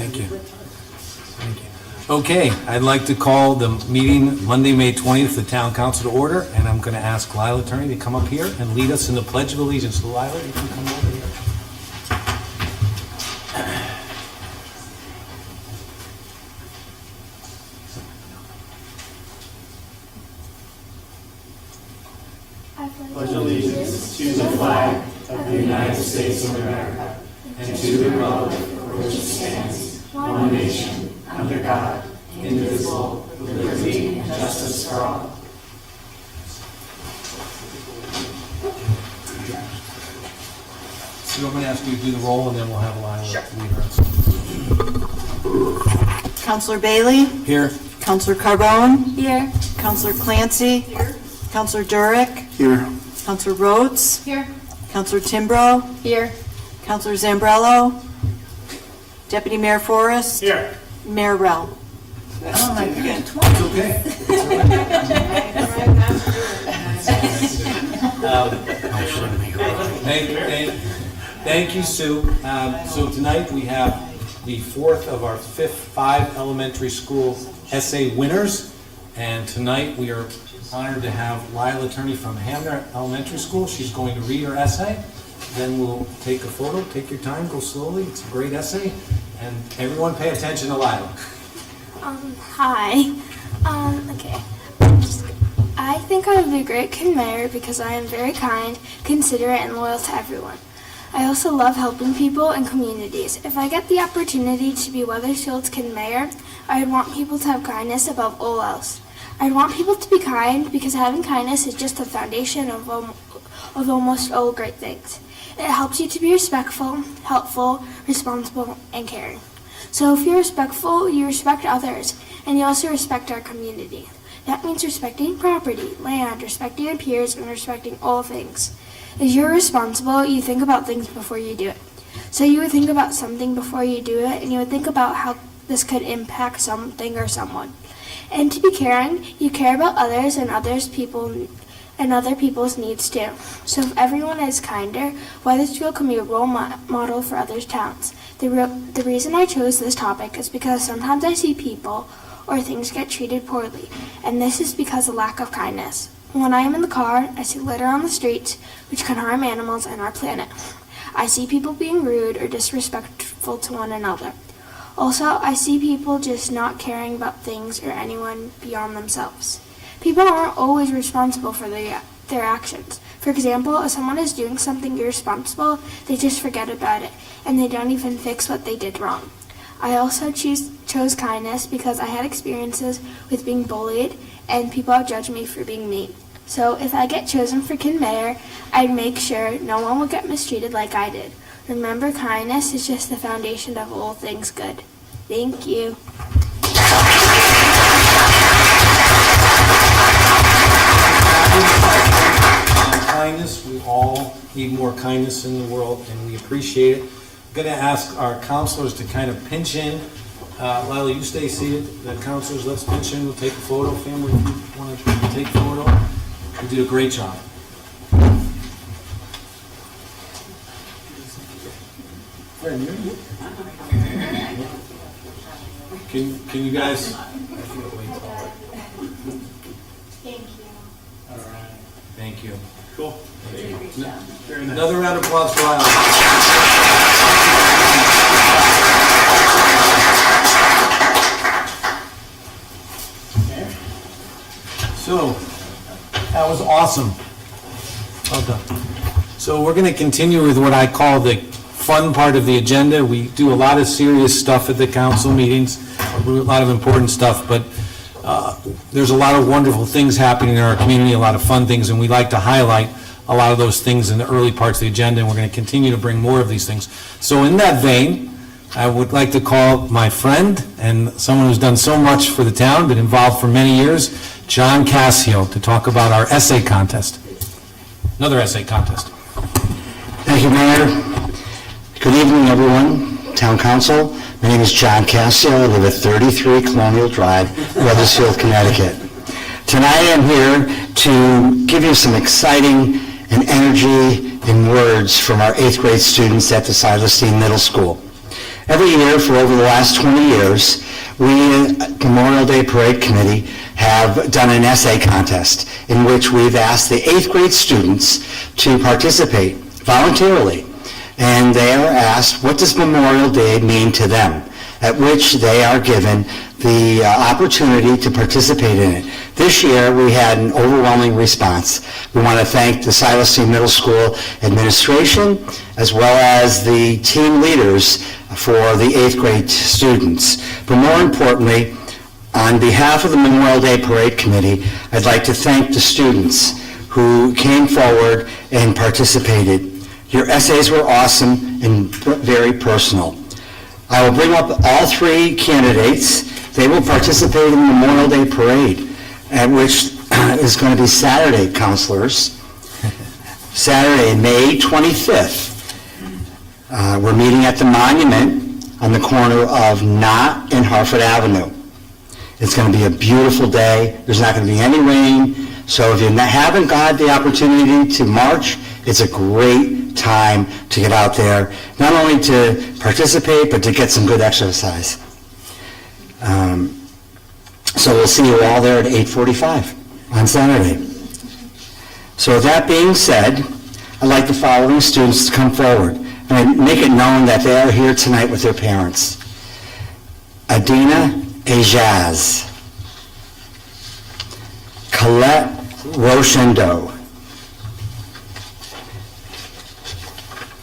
Thank you. Thank you. Okay, I'd like to call the meeting Monday, May 20th, the Town Council to order, and I'm going to ask Lila Attorney to come up here and lead us in the Pledge of Allegiance. So Lila, you can come over here. I pledge allegiance to the flag of the United States of America and to the republic for which it stands, one nation, under God, indivisible, with liberty and justice for all. So I'm going to ask you to do the roll, and then we'll have Lila lead us. Counselor Bailey? Here. Counselor Carbone? Here. Counselor Clancy? Here. Counselor Durick? Here. Counselor Rhodes? Here. Counselor Timbrow? Here. Counselor Zambrello? Deputy Mayor Forrest? Here. Mayor Rell. Oh my God. It's okay. Thank you, Sue. So tonight we have the fourth of our five elementary school essay winners. And tonight we are honored to have Lila Attorney from Hamner Elementary School. She's going to read her essay. Then we'll take a photo. Take your time. Go slowly. It's a great essay. And everyone pay attention to Lila. Hi. Okay. I think I would be a great kid mayor because I am very kind, considerate, and loyal to everyone. I also love helping people and communities. If I get the opportunity to be Weathersfield's kid mayor, I would want people to have kindness above all else. I'd want people to be kind because having kindness is just the foundation of almost all great things. It helps you to be respectful, helpful, responsible, and caring. So if you're respectful, you respect others, and you also respect our community. That means respecting property, land, respecting your peers, and respecting all things. If you're responsible, you think about things before you do it. So you would think about something before you do it, and you would think about how this could impact something or someone. And to be caring, you care about others and other people's needs too. So if everyone is kinder, Weathersfield can be a role model for other towns. The reason I chose this topic is because sometimes I see people or things get treated poorly, and this is because of lack of kindness. When I am in the car, I see litter on the streets, which can harm animals and our planet. I see people being rude or disrespectful to one another. Also, I see people just not caring about things or anyone beyond themselves. People aren't always responsible for their actions. For example, if someone is doing something irresponsible, they just forget about it, and they don't even fix what they did wrong. I also chose kindness because I had experiences with being bullied, and people have judged me for being mean. So if I get chosen for kid mayor, I'd make sure no one would get mistreated like I did. Remember, kindness is just the foundation of all things good. Thank you. Kindness, we all need more kindness in the world, and we appreciate it. I'm going to ask our counselors to kind of pinch in. Lila, you stay seated. The counselors, let's pinch in. We'll take a photo. Family, if you want to take a photo. You did a great job. Can you guys? Thank you. All right. Thank you. Cool. Very nice. Another round of applause for Lila. So, that was awesome. Well done. So we're going to continue with what I call the fun part of the agenda. We do a lot of serious stuff at the council meetings, a lot of important stuff, but there's a lot of wonderful things happening in our community, a lot of fun things, and we like to highlight a lot of those things in the early parts of the agenda, and we're going to continue to bring more of these things. So in that vein, I would like to call my friend and someone who's done so much for the town, been involved for many years, John Cassio, to talk about our essay contest. Another essay contest. Thank you, Mayor. Good evening, everyone. Town Council. My name is John Cassio. I live at 33 Colonial Drive, Weathersfield, Connecticut. Tonight I'm here to give you some exciting and energy and words from our 8th grade students at the Silas Dean Middle School. Every year for over the last 20 years, we, Memorial Day Parade Committee, have done an essay contest in which we've asked the 8th grade students to participate voluntarily. And they are asked, what does Memorial Day mean to them? At which they are given the opportunity to participate in it. This year, we had an overwhelming response. We want to thank the Silas C. Middle School administration, as well as the team leaders for the 8th grade students. But more importantly, on behalf of the Memorial Day Parade Committee, I'd like to thank the students who came forward and participated. Your essays were awesome and very personal. I will bring up all 3 candidates. They will participate in the Memorial Day Parade, which is going to be Saturday, counselors. Saturday, May 25th. We're meeting at the monument on the corner of Knott and Hartford Avenue. It's going to be a beautiful day. There's not going to be any rain. So if you haven't got the opportunity to march, it's a great time to get out there, not only to participate, but to get some good exercise. So we'll see you all there at 8:45 on Saturday. So with that being said, I'd like the following students to come forward and make it known that they are here tonight with their parents. Adina Ajaz, Colette Rochendo,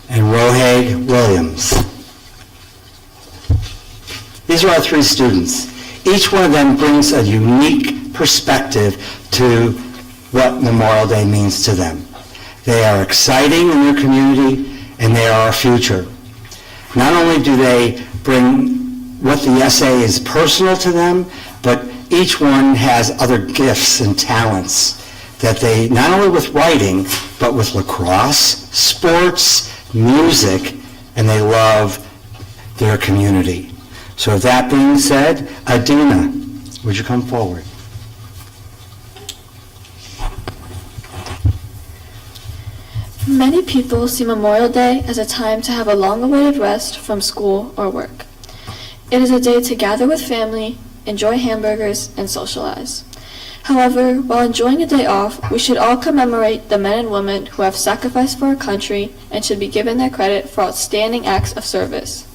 and Rohaig Williams. These are our 3 students. Each one of them brings a unique perspective to what Memorial Day means to them. They are exciting in their community, and they are our future. Not only do they bring what the essay is personal to them, but each one has other gifts and talents that they, not only with writing, but with lacrosse, sports, music, and they love their community. So with that being said, Adina, would you come forward? Many people see Memorial Day as a time to have a long-awaited rest from school or work. It is a day to gather with family, enjoy hamburgers, and socialize. However, while enjoying a day off, we should all commemorate the men and women who have sacrificed for our country and should be given their credit for outstanding acts of service.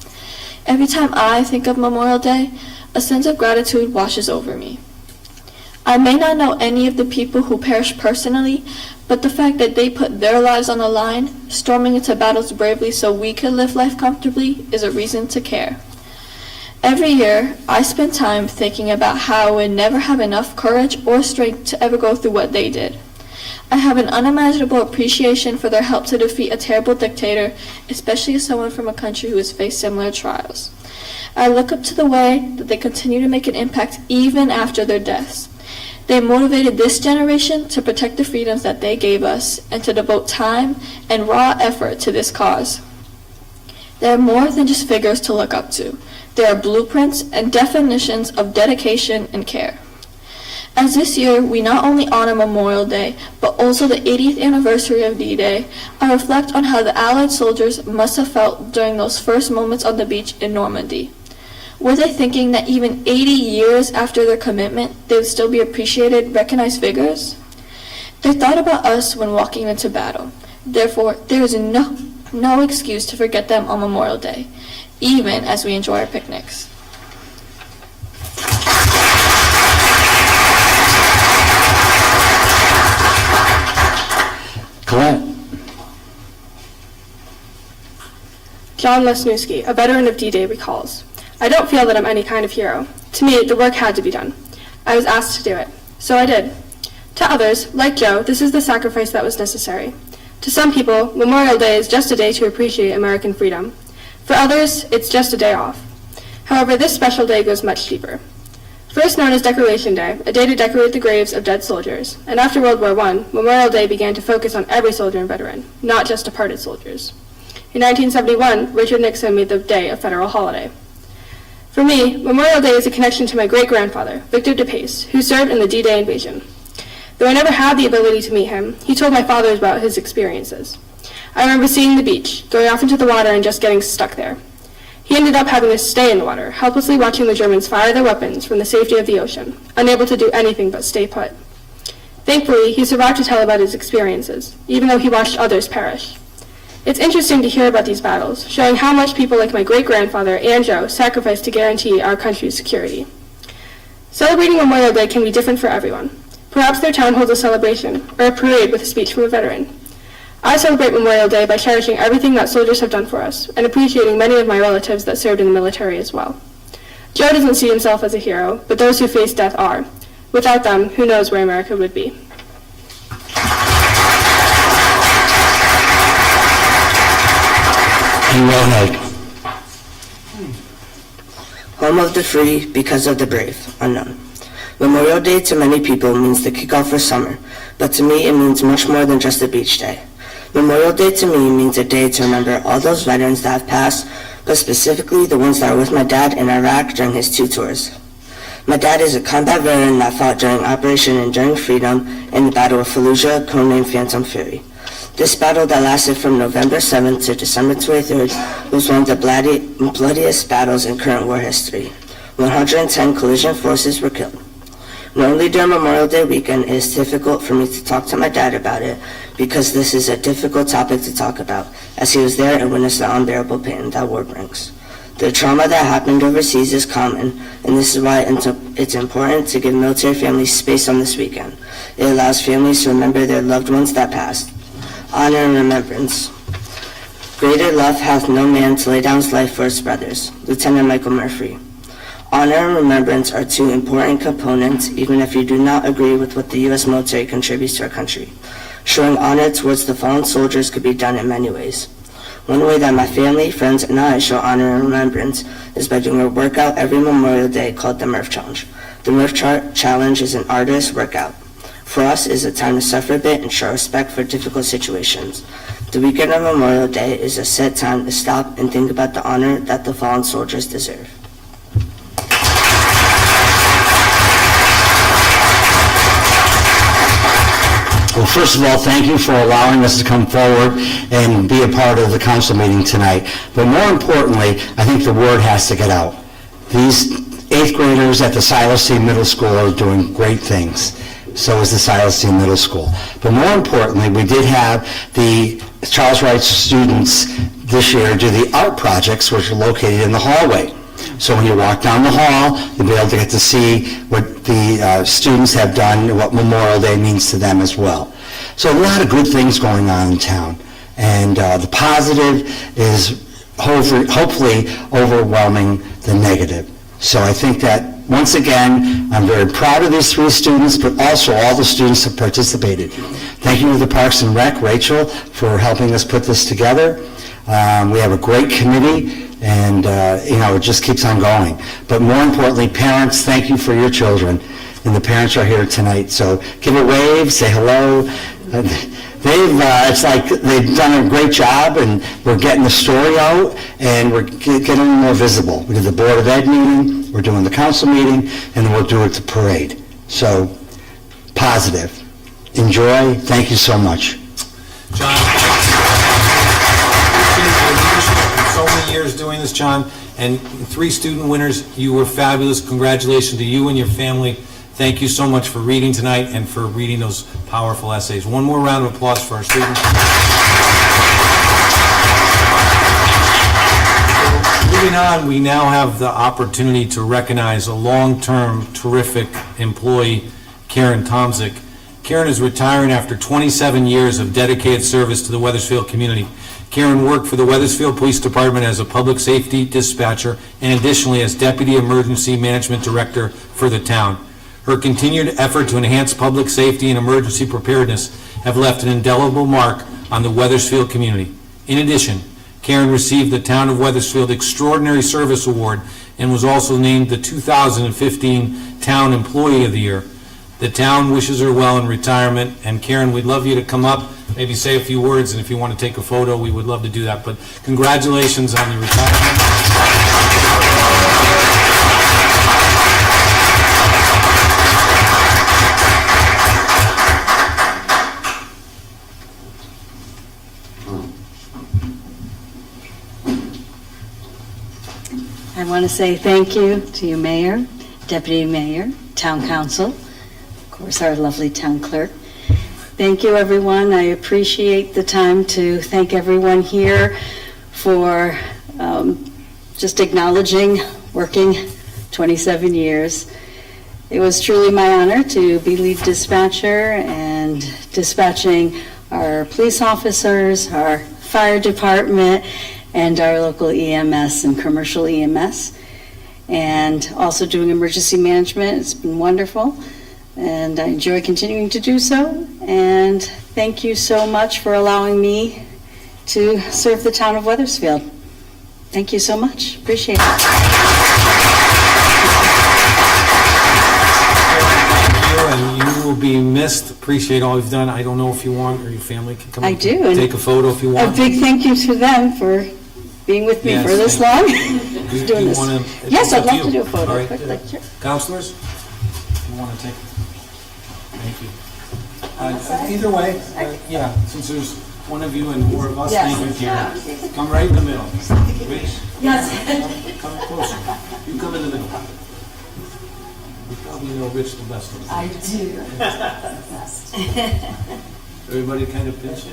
Every time I think of Memorial Day, a sense of gratitude washes over me. I may not know any of the people who perished personally, but the fact that they put their lives on the line, storming into battles bravely so we could live life comfortably, is a reason to care. Every year, I spend time thinking about how I would never have enough courage or strength to ever go through what they did. I have an unimaginable appreciation for their help to defeat a terrible dictator, especially as someone from a country who has faced similar trials. I look up to the way that they continue to make an impact even after their deaths. They motivated this generation to protect the freedoms that they gave us and to devote time and raw effort to this cause. They are more than just figures to look up to. They are blueprints and definitions of dedication and care. As this year we not only honor Memorial Day, but also the 80th anniversary of D-Day, I reflect on how the Allied soldiers must have felt during those first moments on the beach in Normandy. Were they thinking that even 80 years after their commitment, they would still be appreciated, recognized figures? They thought about us when walking into battle. Therefore, there is no excuse to forget them on Memorial Day, even as we enjoy our picnics. Colette. John Lesniewski, a veteran of D-Day, recalls, "I don't feel that I'm any kind of hero. To me, the work had to be done. I was asked to do it, so I did. To others, like Joe, this is the sacrifice that was necessary. To some people, Memorial Day is just a day to appreciate American freedom. For others, it's just a day off. However, this special day goes much deeper. First known as Decoration Day, a day to decorate the graves of dead soldiers, and after World War I, Memorial Day began to focus on every soldier and veteran, not just departed soldiers. In 1971, Richard Nixon made the day a federal holiday. For me, Memorial Day is a connection to my great-grandfather, Victor DePace, who served in the D-Day invasion. Though I never had the ability to meet him, he told my father about his experiences. I remember seeing the beach, going off into the water and just getting stuck there. He ended up having to stay in the water, helplessly watching the Germans fire their weapons from the safety of the ocean, unable to do anything but stay put. Thankfully, he survived to tell about his experiences, even though he watched others perish. It's interesting to hear about these battles, showing how much people like my great-grandfather and Joe sacrificed to guarantee our country's security. Celebrating Memorial Day can be different for everyone. Perhaps their town holds a celebration, or a parade with a speech from a veteran. I celebrate Memorial Day by cherishing everything that soldiers have done for us, and appreciating many of my relatives that served in the military as well. Joe doesn't see himself as a hero, but those who face death are. Without them, who knows where America would be. Home of the free, because of the brave, unknown. Memorial Day to many people means the kickoff for summer, but to me it means much more than just a beach day. Memorial Day to me means a day to remember all those veterans that have passed, but specifically the ones that were with my dad in Iraq during his 2 tours. My dad is a combat veteran that fought during Operation Enduring Freedom in the Battle of Fallujah, codenamed Phantom Fury. This battle that lasted from November 7th to December 23rd was one of the bloodiest battles in current war history. 110 collision forces were killed. Normally during Memorial Day weekend, it is difficult for me to talk to my dad about it because this is a difficult topic to talk about, as he was there and witnessed the unbearable pain that war brings. The trauma that happened overseas is common, and this is why it's important to give military families space on this weekend. It allows families to remember their loved ones that passed. Honor and remembrance. Greater love hath no man to lay down his life for his brothers. Lieutenant Michael Murphy. Honor and remembrance are 2 important components, even if you do not agree with what the U.S. military contributes to our country. Showing honor towards the fallen soldiers could be done in many ways. One way that my family, friends, and I show honor and remembrance is by doing a workout every Memorial Day called the Murph Challenge. The Murph Challenge is an arduous workout. For us, it is a time to suffer a bit and show respect for difficult situations. The weekend of Memorial Day is a set time to stop and think about the honor that the fallen soldiers deserve. Well, first of all, thank you for allowing us to come forward and be a part of the council meeting tonight. But more importantly, I think the word has to get out. These 8th graders at the Silas C. Middle School are doing great things. So is the Silas C. Middle School. But more importantly, we did have the Charles Wright students this year do the art projects, which are located in the hallway. So when you walk down the hall, you'll be able to get to see what the students have done and what Memorial Day means to them as well. So a lot of good things going on in town. And the positive is hopefully overwhelming the negative. So I think that, once again, I'm very proud of these 3 students, but also all the students have participated. Thank you to the Parks and Rec, Rachel, for helping us put this together. We have a great committee, and it just keeps on going. But more importantly, parents, thank you for your children. And the parents are here tonight, so give a wave, say hello. It's like they've done a great job, and we're getting the story out, and we're getting more visible. We did the Board of Ed meeting, we're doing the council meeting, and then we'll do it the parade. So, positive. Enjoy. Thank you so much. John, appreciate your leadership for so many years doing this, John, and 3 student winners. You were fabulous. Congratulations to you and your family. Thank you so much for reading tonight and for reading those powerful essays. One more round of applause for our students. So, moving on, we now have the opportunity to recognize a long-term terrific employee, Karen Tomczyk. Karen is retiring after 27 years of dedicated service to the Wethersfield community. Karen worked for the Wethersfield Police Department as a public safety dispatcher and additionally as Deputy Emergency Management Director for the town. Her continued effort to enhance public safety and emergency preparedness have left an indelible mark on the Wethersfield community. In addition, Karen received the Town of Wethersfield Extraordinary Service Award and was also named the 2015 Town Employee of the Year. The town wishes her well in retirement, and Karen, we'd love you to come up, maybe say a few words, and if you want to take a photo, we would love to do that. But congratulations on your retirement. I want to say thank you to you, Mayor, Deputy Mayor, Town Council, of course, our lovely Town Clerk. Thank you, everyone. I appreciate the time to thank everyone here for just acknowledging working 27 years. It was truly my honor to be lead dispatcher and dispatching our police officers, our fire department, and our local EMS and commercial EMS, and also doing emergency management. It's been wonderful, and I enjoy continuing to do so. And thank you so much for allowing me to serve the town of Wethersfield. Thank you so much. Appreciate it. And you will be missed. Appreciate all you've done. I don't know if you want, or your family can come I up do, and and take a photo if you A want. big thank you to them for being with me Yes, for this thank long. Do doing you this. wanna- Yes, it's I'd up love you. to do a photo. All right. Quick picture. Counselors, you want to take? Thank you. Either way, yeah, since there's one of you and more of us, Yes. thank you, Karen. Come right in the middle. Rich? Yes. Come closer. You come in the middle. You probably know Rich the best. I do. Everybody kind of pinch in.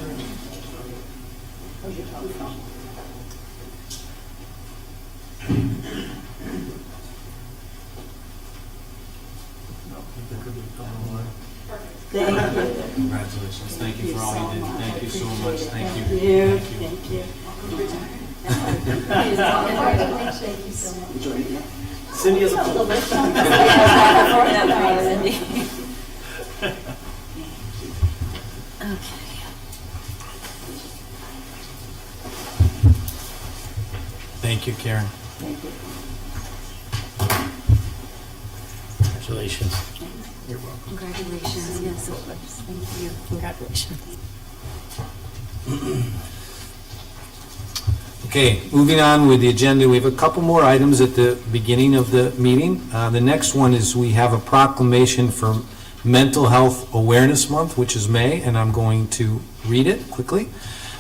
Thank you. Congratulations. Thank you for all you did. Thank you so much. Thank you. Thank you. Thank you. Thank you so much. Cindy has a pool. Thank you, Karen. Thank you. Congratulations. You're welcome. Congratulations, yes, of course. Thank you. Congratulations. Okay, moving on with the agenda, we have a couple more items at the beginning of the meeting. The next one is we have a proclamation for Mental Health Awareness Month, which is May, and I'm going to read it quickly.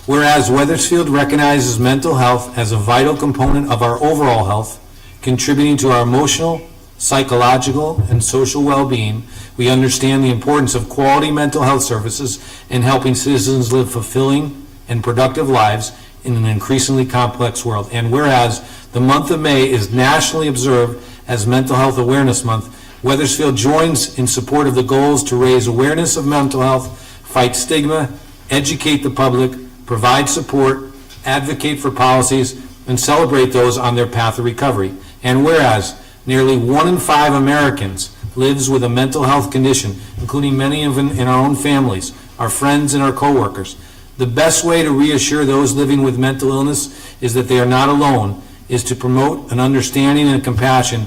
Whereas Wethersfield recognizes mental health as a vital component of our overall health, contributing to our emotional, psychological, and social well-being, we understand the importance of quality mental health services in helping citizens live fulfilling and productive lives in an increasingly complex world. And whereas the month of May is nationally observed as Mental Health Awareness Month, Wethersfield joins in support of the goals to raise awareness of mental health, fight stigma, educate the public, provide support, advocate for policies, and celebrate those on their path to recovery. And whereas nearly 1 in 5 Americans lives with a mental health condition, including many in our own families, our friends, and our coworkers. The best way to reassure those living with mental illness is that they are not alone, is to promote an understanding and compassion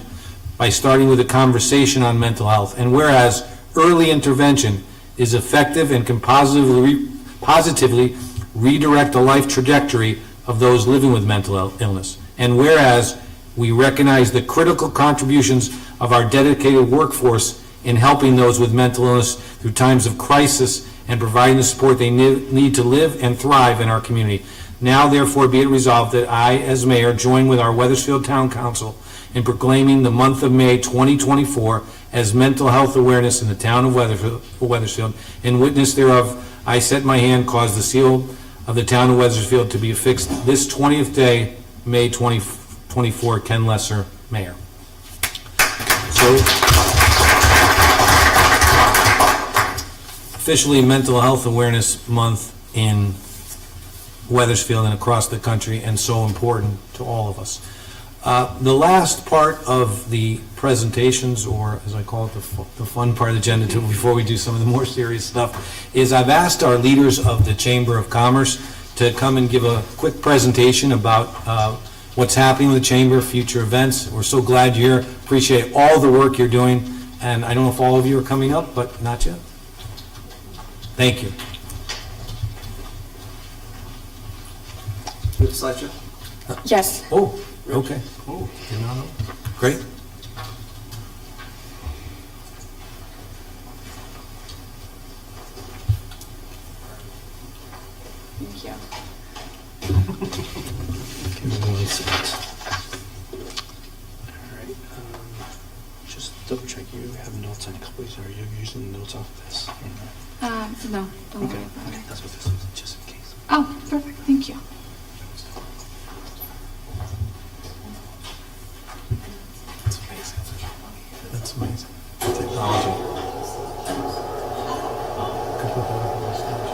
by starting with a conversation on mental health. And whereas early intervention is effective and can positively redirect the life trajectory of those living with mental illness. And whereas we recognize the critical contributions of our dedicated workforce in helping those with mental illness through times of crisis and providing the support they need to live and thrive in our community. Now, therefore, be it resolved that I, as mayor, join with our Wethersfield Town Council in proclaiming the month of May 2024 as Mental Health Awareness in the town of Wethersfield. In witness thereof, I set my hand, cause the seal of the town of Wethersfield to be affixed this 20th day, May 2024, Ken Lesser, Mayor. So, officially Mental Health Awareness Month in Wethersfield and across the country, and so important to all of us. The last part of the presentations, or as I call it, the fun part of the agenda, before we do some of the more serious stuff, is I've asked our leaders of the Chamber of Commerce to come and give a quick presentation about what's happening with the Chamber, future events. We're so glad you're here. Appreciate all the work you're doing. And I don't know if all of you are coming up, but Natia? Thank you. Slideshow? Yes. Oh, okay. Oh, did not know. Great. Thank you. Give me 1 second. have notes on a couple of these? Are you using the notes off of this? No, don't Okay, worry about it. that's what this is, just in case. Oh, perfect, thank you. That's amazing. That's amazing. Technology. Could put that up on the stage.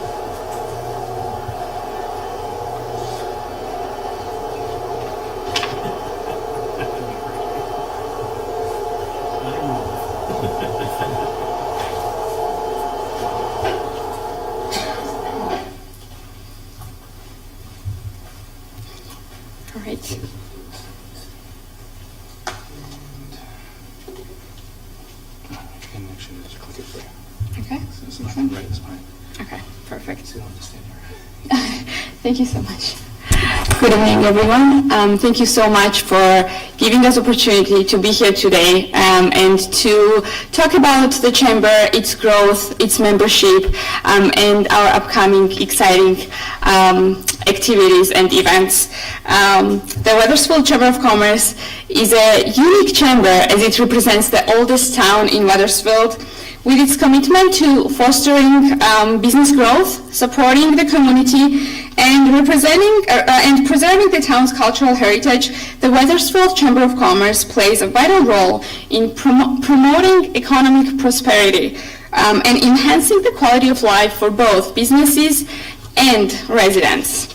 All right. Connection, just click it for you. Okay. It's not right, it's fine. Okay, perfect. So you don't have to stand here. Thank you so much. Good evening, everyone. Thank you so much for giving us opportunity to be here today and to talk about the Chamber, its growth, its membership, and our upcoming exciting activities and events. The Wethersfield Chamber of Commerce is a unique chamber as it represents the oldest town in Wethersfield, with its commitment to fostering business growth, supporting the community, and representing and preserving the town's cultural heritage. The Wethersfield Chamber of Commerce plays a vital role in promoting economic prosperity and enhancing the quality of life for both businesses and residents.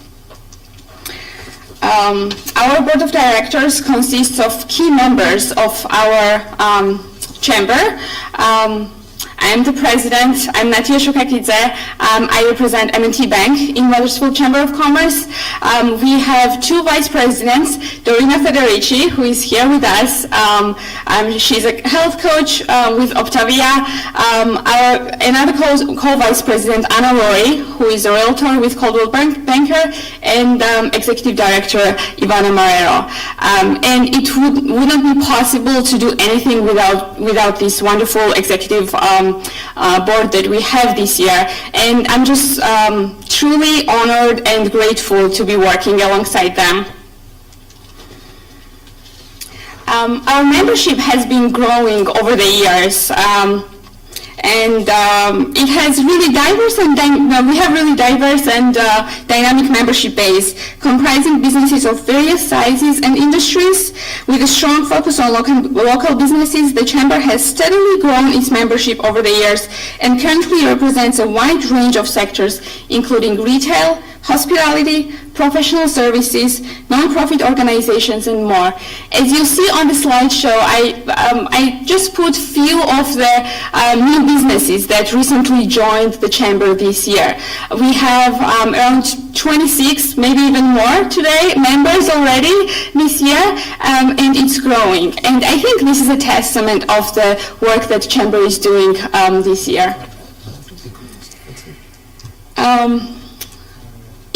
Our board of directors consists of key members of our chamber. I'm the president. I'm Natia Shukakidze. I represent M&T Bank in Wethersfield Chamber of Commerce. We have two vice presidents, Dorina Federici, who is here with us. She's a health coach with Optavia. Another co-vice president, Anna Roy, who is a realtor with Coldwell Banker, and executive director, Ivana Marerro. And it wouldn't be possible to do anything without this wonderful executive board that we have this year, and I'm just truly honored and grateful to be working alongside them. Our membership has been growing over the years, and it has really diverse and we have really diverse and dynamic membership base comprising businesses of various sizes and industries. With a strong focus on local businesses, the Chamber has steadily grown its membership over the years and currently represents a wide range of sectors, including retail, hospitality, professional services, non-profit organizations, and more. As you see on the slideshow, I just put few of the new businesses that recently joined the Chamber this year. We have around 26, maybe even more today, members already this year, and it's growing. And I think this is a testament of the work that Chamber is doing this year.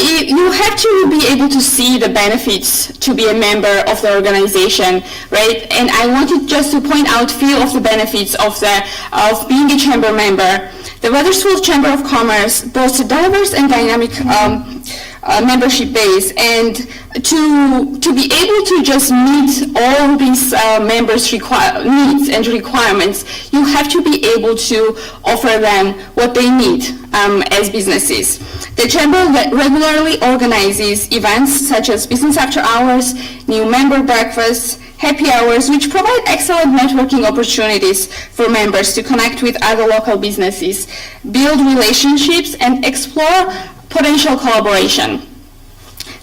You have to be able to see the benefits to be a member of the organization, right? And I wanted just to point out a few of the benefits of being a Chamber member. The Wethersfield Chamber of Commerce boasts a diverse and dynamic membership base, and to be able to just meet all these members' needs and requirements, you have to be able to offer them what they need as businesses. The Chamber regularly organizes events such as Business After Hours, new member breakfasts, happy hours, which provide excellent networking opportunities for members to connect with other local businesses, build relationships, and explore potential collaboration.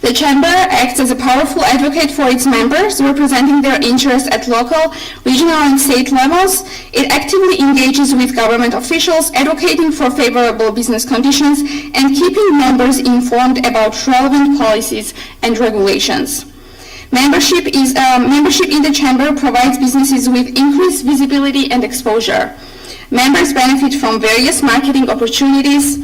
The Chamber acts as a powerful advocate for its members, representing their interests at local, regional, and state levels. It actively engages with government officials, advocating for favorable business conditions, and keeping members informed about relevant policies and regulations. Membership in the Chamber provides businesses with increased visibility and exposure. Members benefit from various marketing opportunities,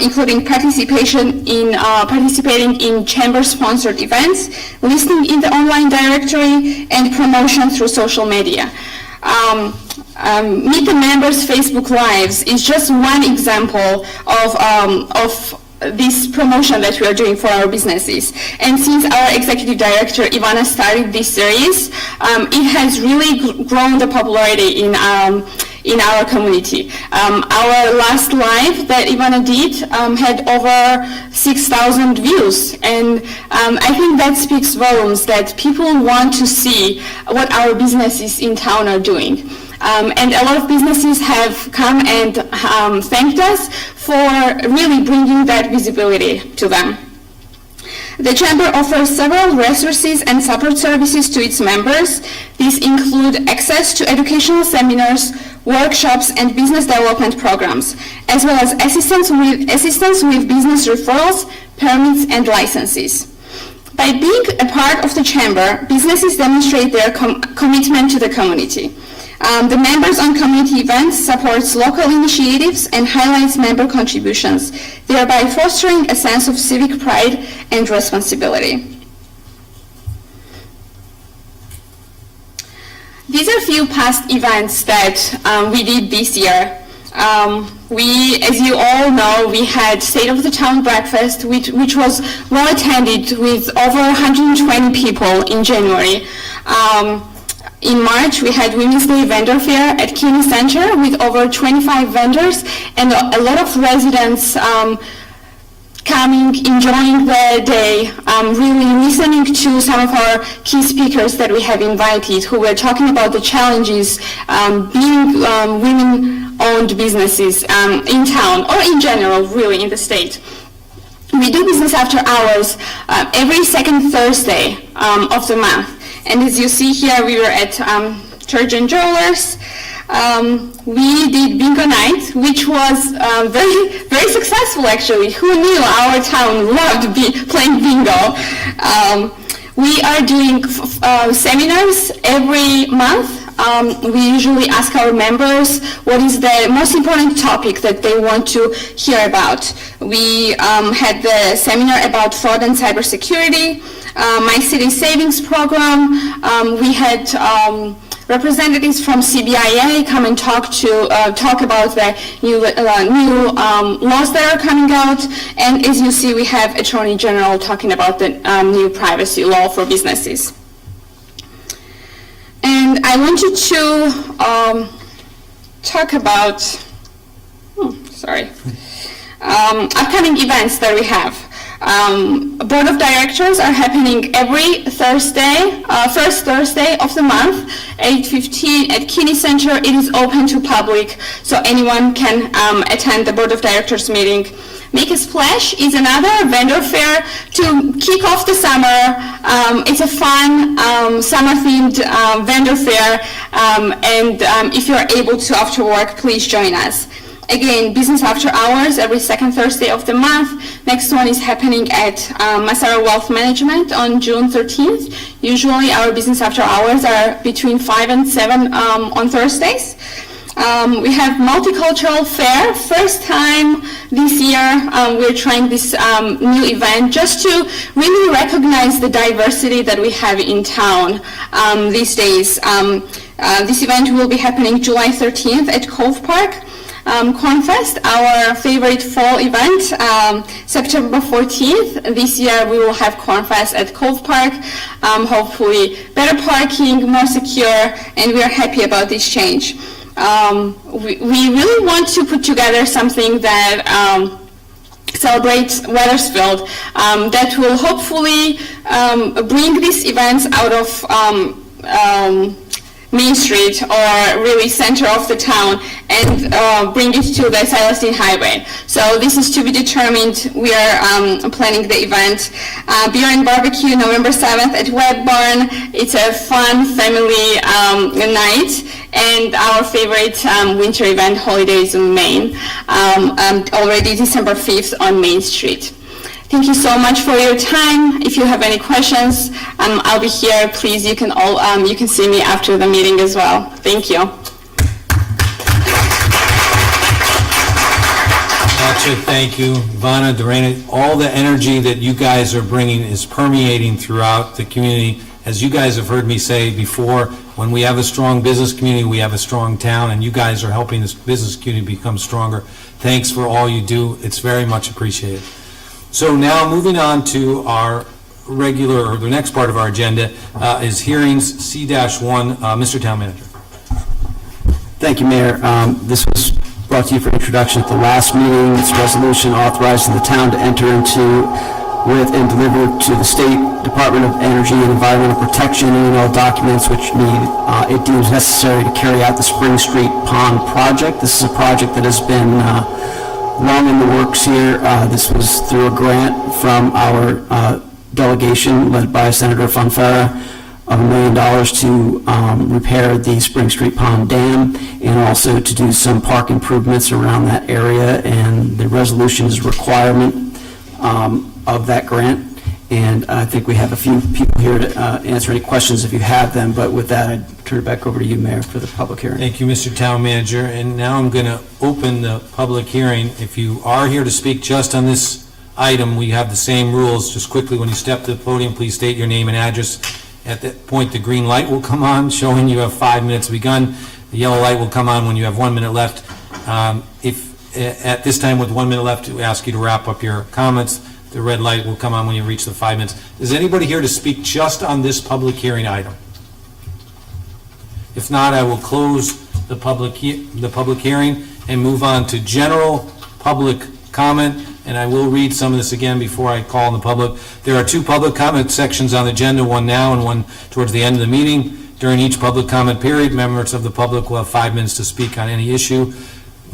including participating in Chamber-sponsored events, listing in the online directory, and promotion through social media. Meet the Members Facebook Lives is just one example of this promotion that we are doing for our businesses. And since our executive director, Ivana, started this series, it has really grown the popularity in our community. Our last live that Ivana did had over 6,000 views, and I think that speaks volumes that people want to see what our businesses in town are doing. And a lot of businesses have come and thanked us for really bringing that visibility to them. The Chamber offers several resources and support services to its members. These include access to educational seminars, workshops, and business development programs, as well as assistance with business referrals, permits, and licenses. By being a part of the Chamber, businesses demonstrate their commitment to the community. The members on community events supports local initiatives and highlights member contributions, thereby fostering a sense of civic pride and responsibility. These are a few past events that we did this year. We, as you all know, we had State of the Town breakfast, which was well attended with over 120 people in January. In March, we had Women's Day vendor fair at Kinney Center with over 25 vendors and a lot of residents coming, enjoying the day, really listening to some of our key speakers that we have invited who were talking about the challenges being women-owned businesses in town or in general, really in the state. We do business after hours every second Thursday of the month. And as you see here, we were at Church and Jewelers. We did bingo night, which was very, very successful actually. Who knew our town loved playing bingo? We are doing seminars every month. We usually ask our members what is the most important topic that they want to hear about. We had the seminar about fraud and cybersecurity, My City Savings Program. We had representatives from CBIA come and talk about the new laws that are coming out. And as you see, we have Attorney General talking about the new privacy law for businesses. And I wanted to talk about, upcoming events that we have. Board of Directors are happening every Thursday, first Thursday of the month, 8:15 at Kinney Center. It is open to public, so anyone can attend the Board of Directors meeting. Make a Splash is another vendor fair to kick off the summer. It's a fun summer-themed vendor fair, and if you're able to after work, please join us. Again, business after hours every second Thursday of the month. Next one is happening at Marerro Wealth Management on June 13th. Usually our business after hours are between 5 and 7 on Thursdays. We have multicultural fair. First time this year we're trying this new event just to really recognize the diversity that we have in town these days. This event will be happening July 13th at Cove Park. Cornfest, our favorite fall event, September 14th. This year we will have Cornfest at Cove Park. Hopefully better parking, more secure, and we are happy about this change. We really want to put together something that celebrates Wethersfield, that will hopefully bring these events out of Main Street or really center of the town and bring it to the Celestine Highway. So this is to be determined. We are planning the event. Beer and Barbecue, November 7th at Web Barn. It's a fun family night, and our favorite winter event, Holidays in Maine, already December 5th on Main Street. Thank you so much for your time. If you have any questions, I'll be here. Please, you can see me after the meeting as well. Thank you. Natia, thank you. Ivana, Dorena, all the energy that you guys are bringing is permeating throughout the community. As you guys have heard me say before, when we have a strong business community, we have a strong town, and you guys are helping this business community become stronger. Thanks for all you do. It's very much appreciated. So now moving on to our regular, or the next part of our agenda is hearings C-1. Mr. Town Manager. Thank you, Mayor. This was brought to you for introduction at the last meeting. It's a resolution authorizing the town to enter into with and deliver to the State Department of Energy and Environmental Protection any and all documents which it deems necessary to carry out the Spring Street Pond project. This is a project that has been long in the works here. This was through a grant from our delegation led by Senator Fonfara of $1 million to repair the Spring Street Pond Dam and also to do some park improvements around that area. And the resolution is a requirement of that grant. And I think we have a few people here to answer any questions if you have them. But with that, I'd turn it back over to you, Mayor, for the public hearing. Thank you, Mr. Town Manager. And now I'm going to open the public hearing. If you are here to speak just on this item, we have the same rules. Just quickly, when you step to the podium, please state your name and address. At that point, the green light will come on, showing you have 5 minutes begun. The yellow light will come on when you have 1 minute left. If at this time, with 1 minute left, we ask you to wrap up your comments. The red light will come on when you reach the 5 minutes. Is anybody here to speak just on this public hearing item? If not, I will close the public hearing and move on to general public comment. And I will read some of this again before I call on the public. There are 2 public comment sections on the agenda, one now and one towards the end of the meeting. During each public comment period, members of the public will have 5 minutes to speak on any issue.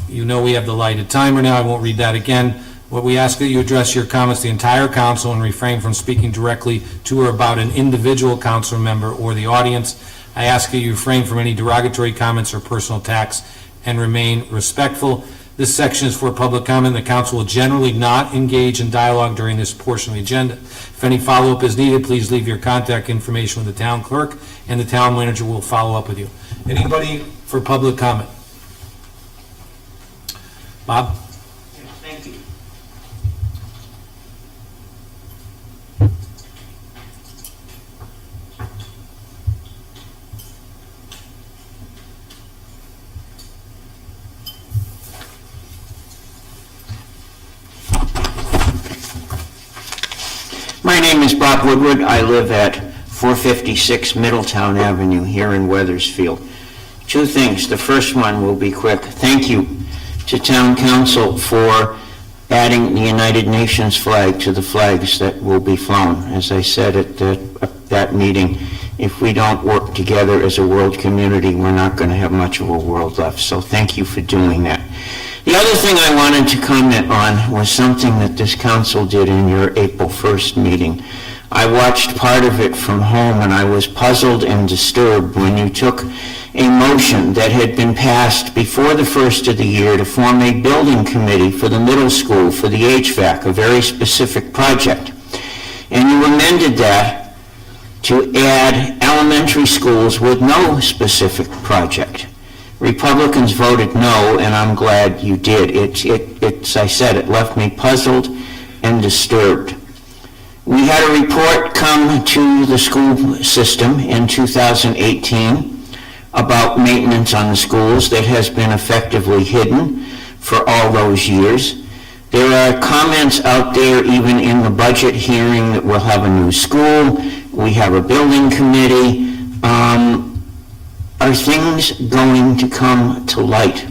You know we have the lighted timer now. I won't read that again. What we ask that you address your comments to the entire council and refrain from speaking directly to or about an individual council member or the audience. I ask that you refrain from any derogatory comments or personal attacks and remain respectful. This section is for public comment. The council will generally not engage in dialogue during this portion of the agenda. If any follow-up is needed, please leave your contact information with the town clerk, and the town manager will follow up with you. Anybody for public comment? Bob? Thank you. My name is Bob Woodward. I live at 456 Middletown Avenue here in Weathersfield. 2 things. The first one will be quick. Thank you to Town Council for adding the United Nations flag to the flags that will be flown. As I said at that meeting, if we don't work together as a world community, we're not going to have much of a world left. So thank you for doing that. The other thing I wanted to comment on was something that this council did in your April 1st meeting. I watched part of it from home and I was puzzled and disturbed when you took a motion that had been passed before the first of the year to form a building committee for the middle school for the HVAC, a very specific project. And you amended that to add elementary schools with no specific project. Republicans voted no, and I'm glad you did. It's I said, it left me puzzled and disturbed. We had a report come to the school system in 2018 about maintenance on the schools that has been effectively hidden for all those years. There are comments out there, even in the budget hearing, that we'll have a new school, we have a building committee. Are things going to come to light?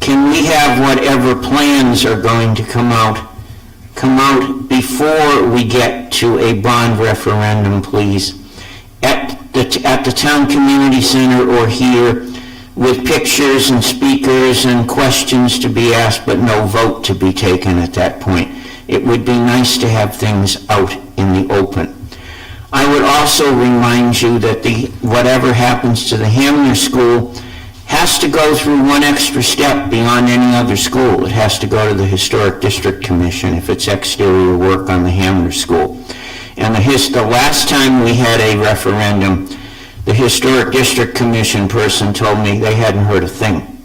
Can we have whatever plans are going to come out before we get to a bond referendum, please? At the town community center or here, with pictures and speakers and questions to be asked, but no vote to be taken at that point. It would be nice to have things out in the open. I would also remind you that whatever happens to the Hamner School has to go through one extra step beyond any other school. It has to go to the Historic District Commission if it's exterior work on the Hamner School. And the last time we had a referendum, the Historic District Commission person told me they hadn't heard a thing.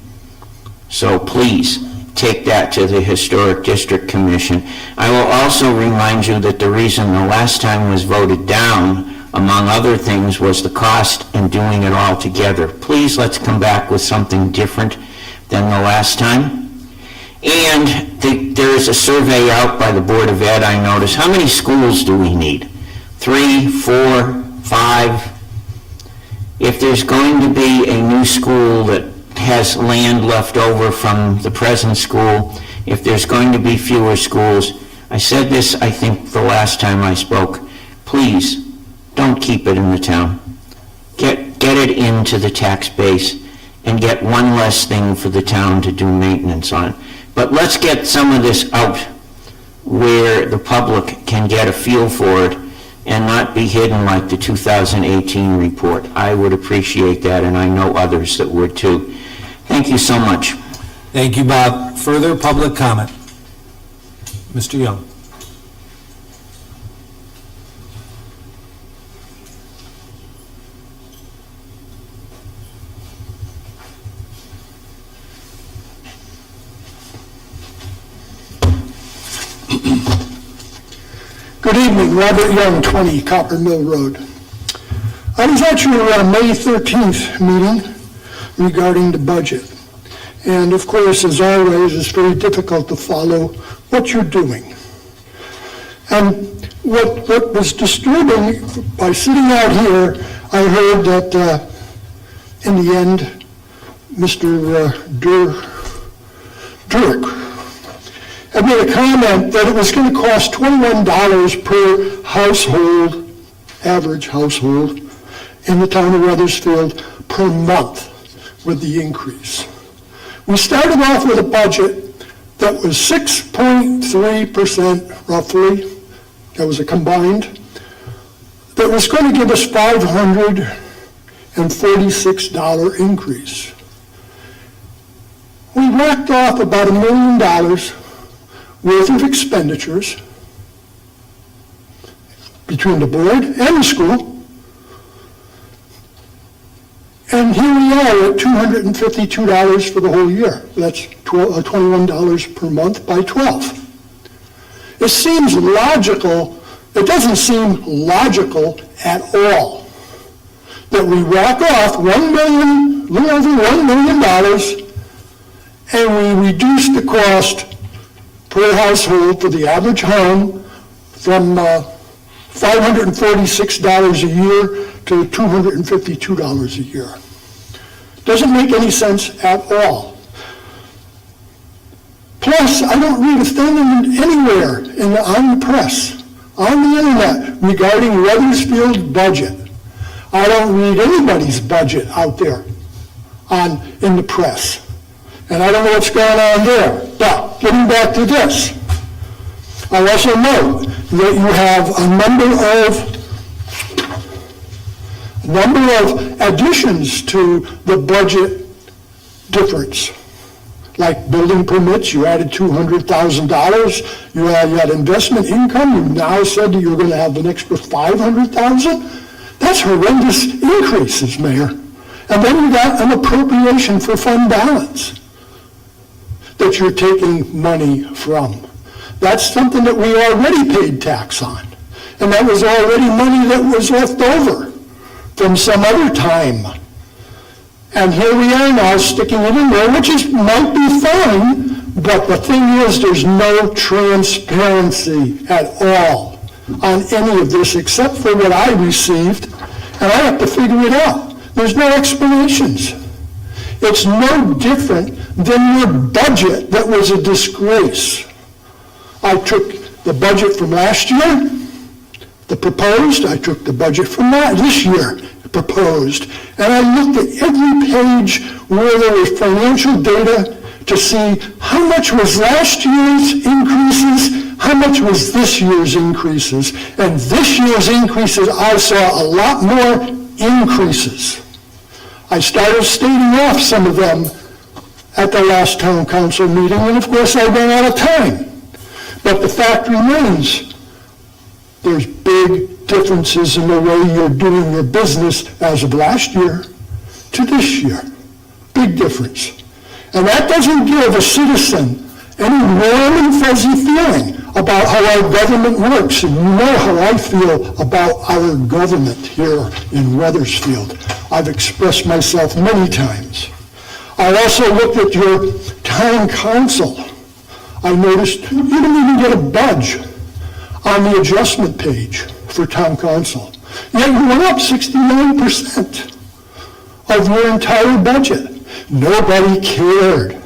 So please, take that to the Historic District Commission. I will also remind you that the reason the last time was voted down, among other things, was the cost and doing it all together. Please, let's come back with something different than the last time. And there is a survey out by the Board of Ed, I noticed. How many schools do we need? 3, 4, 5? If there's going to be a new school that has land left over from the present school, if there's going to be fewer schools, I said this, I think, the last time I spoke, please, don't keep it in the town. Get it into the tax base and get one less thing for the town to do maintenance on. But let's get some of this out where the public can get a feel for it and not be hidden like the 2018 report. I would appreciate that, and I know others that would too. Thank you so much. Thank you, Bob. Further public comment? Mr. Young. Good evening, Robert Young, 20 Copper Mill Road. I was at your May 13th meeting regarding the budget. And of course, as always, it's very difficult to follow what you're doing. And what was disturbing, by sitting out here, I heard that in the end, Mr. Dirk had made a comment that it was going to cost $21 per household, average household, in the town of Wethersfield per month with the increase. We started off with a budget that was 6.3% roughly, that was a combined, that was going to give us $546 increase. We whacked off about $1 million worth of expenditures between the board and the school. And here we are at $252 for the whole year. That's $21 per month by 12. It seems logical, it doesn't seem logical at all that we whack off $1 million, a little over $1 million, and we reduce the cost per household for the average home from $546 a year to $252 a year. Doesn't make any sense at all. Plus, I don't read a thing anywhere on the press, on the internet, regarding Wethersfield's budget. I don't read anybody's budget out there in the press. And I don't know what's going on there. But getting back to this, I also know that you have a number of additions to the budget difference. Like building permits, you added $200,000. You had investment income. You now said that you're going to have an extra $500,000. That's horrendous increases, Mayor. And then you got an appropriation for fund balance that you're taking money from. That's something that we already paid tax on. And that was already money that was left over from some other time. And here we are now sticking it in there, which might be fine, but the thing is there's no transparency at all on any of this except for what I received, and I have to figure it out. There's no explanations. It's no different than your budget that was a disgrace. I took the budget from last year, the proposed, I took the budget from this year, proposed, and I looked at every page where there was financial data to see how much was last year's increases, how much was this year's increases. And this year's increases, I saw a lot more increases. I started stating off some of them at the last town council meeting, and of course I ran out of time. But the fact remains, there's big differences in the way you're doing your business as of last year to this year. Big difference. And that doesn't give a citizen any warm and fuzzy feeling about how our government works. And you know how I feel about our government here in Wethersfield. I've expressed myself many times. I also looked at your town council. I noticed you didn't even get a budge on the adjustment page for town council. Yet you went up 69% of your entire budget. Nobody cared.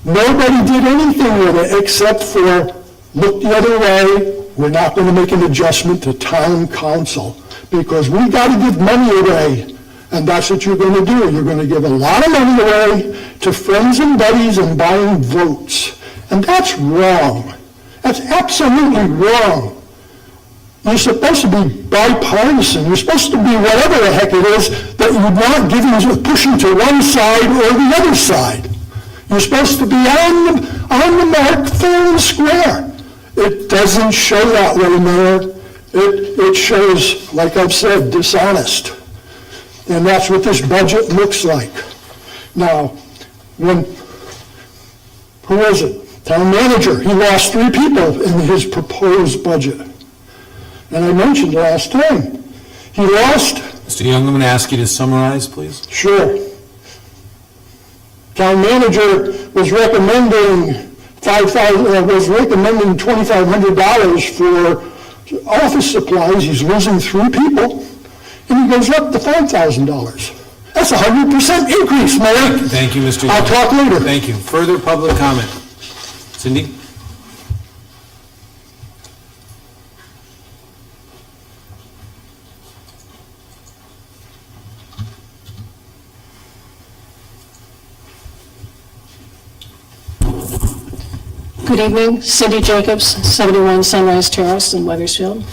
Nobody did anything with it except for look the other way. We're not going to make an adjustment to town council because we got to give money away. And that's what you're going to do. You're going to give a lot of money away to friends and buddies and buying votes. And that's wrong. That's absolutely wrong. You're supposed to be bipartisan. You're supposed to be whatever the heck it is that you're not giving, pushing to one side or the other side. You're supposed to be on the mark, fair and square. It doesn't show that way, Mayor. It shows, like I've said, dishonest. And that's what this budget looks like. Now, who is it? Town manager. He lost 3 people in his proposed budget. And I mentioned last time, he lost. Mr. Young, I'm going to ask you to summarize, please. Sure. Town manager was recommending $2,500 for office supplies. He's losing 3 people, and he goes up to $5,000. That's a 100% increase, Mayor. Thank you, Mr. Young. I'll talk later. Thank you. Further public comment? Cindy? Good evening, Cindy Jacobs, 71 Sunrise Terrace in Weathersfield.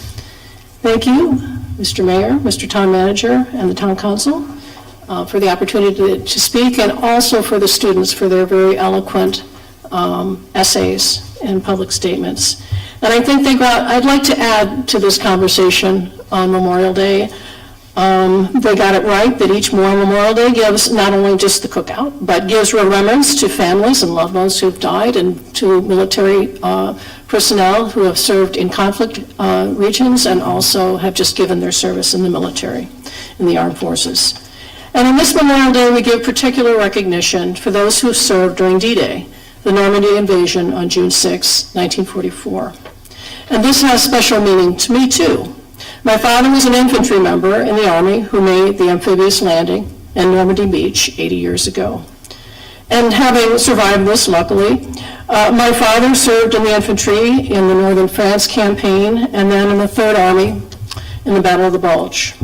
Thank you, Mr. Mayor, Mr. Town Manager, and the Town Council for the opportunity to speak, and also for the students for their very eloquent essays and public statements. And I think I'd like to add to this conversation on Memorial Day. They got it right that each Memorial Day gives not only just the cookout, but gives remembrance to families and loved ones who have died and to military personnel who have served in conflict regions and also have just given their service in the military, in the armed forces. And on this Memorial Day, we give particular recognition for those who served during D-Day, the Normandy invasion on June 6, 1944. And this has special meaning to me, too. My father was an infantry member in the Army who made the amphibious landing in Normandy Beach 80 years ago. And having survived this, luckily, my father served in the infantry in the Northern France campaign and then in the Third Army in the Battle of the Bulge.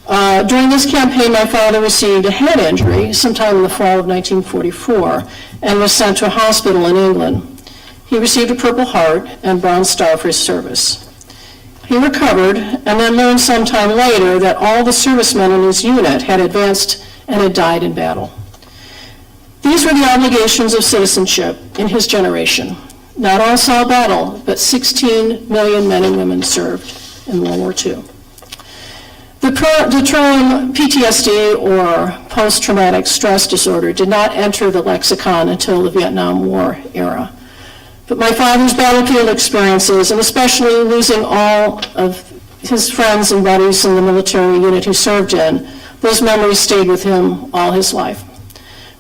During this campaign, my father received a head injury sometime in the fall of 1944 and was sent to a hospital in England. He received a Purple Heart and Bronze Star for his service. He recovered and then learned sometime later that all the servicemen in his unit had advanced and had died in battle. These were the obligations of citizenship in his generation. Not all saw battle, but 16 million men and women served in World War II. The term PTSD, or post-traumatic stress disorder, did not enter the lexicon until the Vietnam War era. But my father's battlefield experiences, and especially losing all of his friends and buddies in the military unit he served in, those memories stayed with him all his life.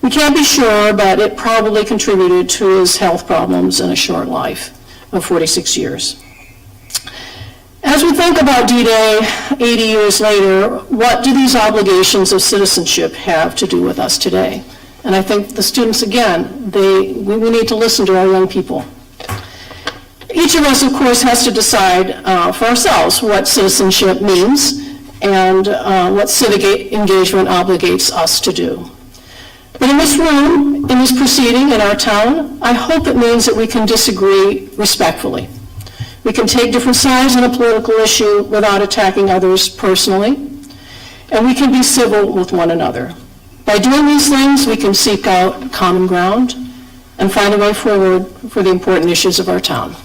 We can't be sure, but it probably contributed to his health problems and a short life of 46 years. As we think about D-Day 80 years later, what do these obligations of citizenship have to do with us today? And I think the students, again, we need to listen to our young people. Each of us, of course, has to decide for ourselves what citizenship means and what civic engagement obligates us to do. But in this room, in this proceeding, in our town, I hope it means that we can disagree respectfully. We can take different sides on a political issue without attacking others personally, and we can be civil with one another. By doing these things, we can seek out common ground and find a way forward for the important issues of our town.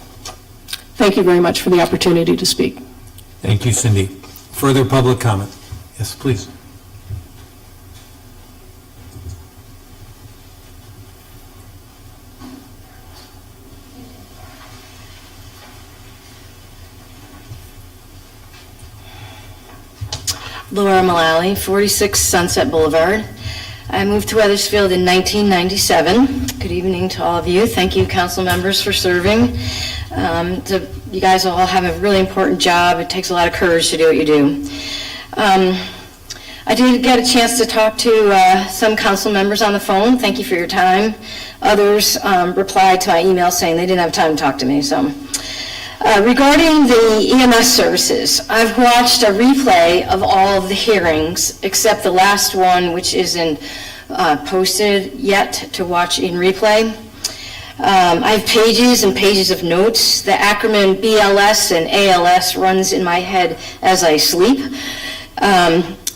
Thank you very much for the opportunity to speak. Thank you, Cindy. Further public comment? Yes, please. Laura Mullally, 46 Sunset Boulevard. I moved to Weathersfield in 1997. Good evening to all of you. Thank you, council members, for serving. You guys all have a really important job. It takes a lot of courage to do what you do. I did get a chance to talk to some council members on the phone. Thank you for your time. Others replied to my email saying they didn't have time to talk to me. So, regarding the EMS services, I've watched a replay of all of the hearings except the last one, which isn't posted yet to watch in replay. I have pages and pages of notes. The acronym BLS and ALS runs in my head as I sleep.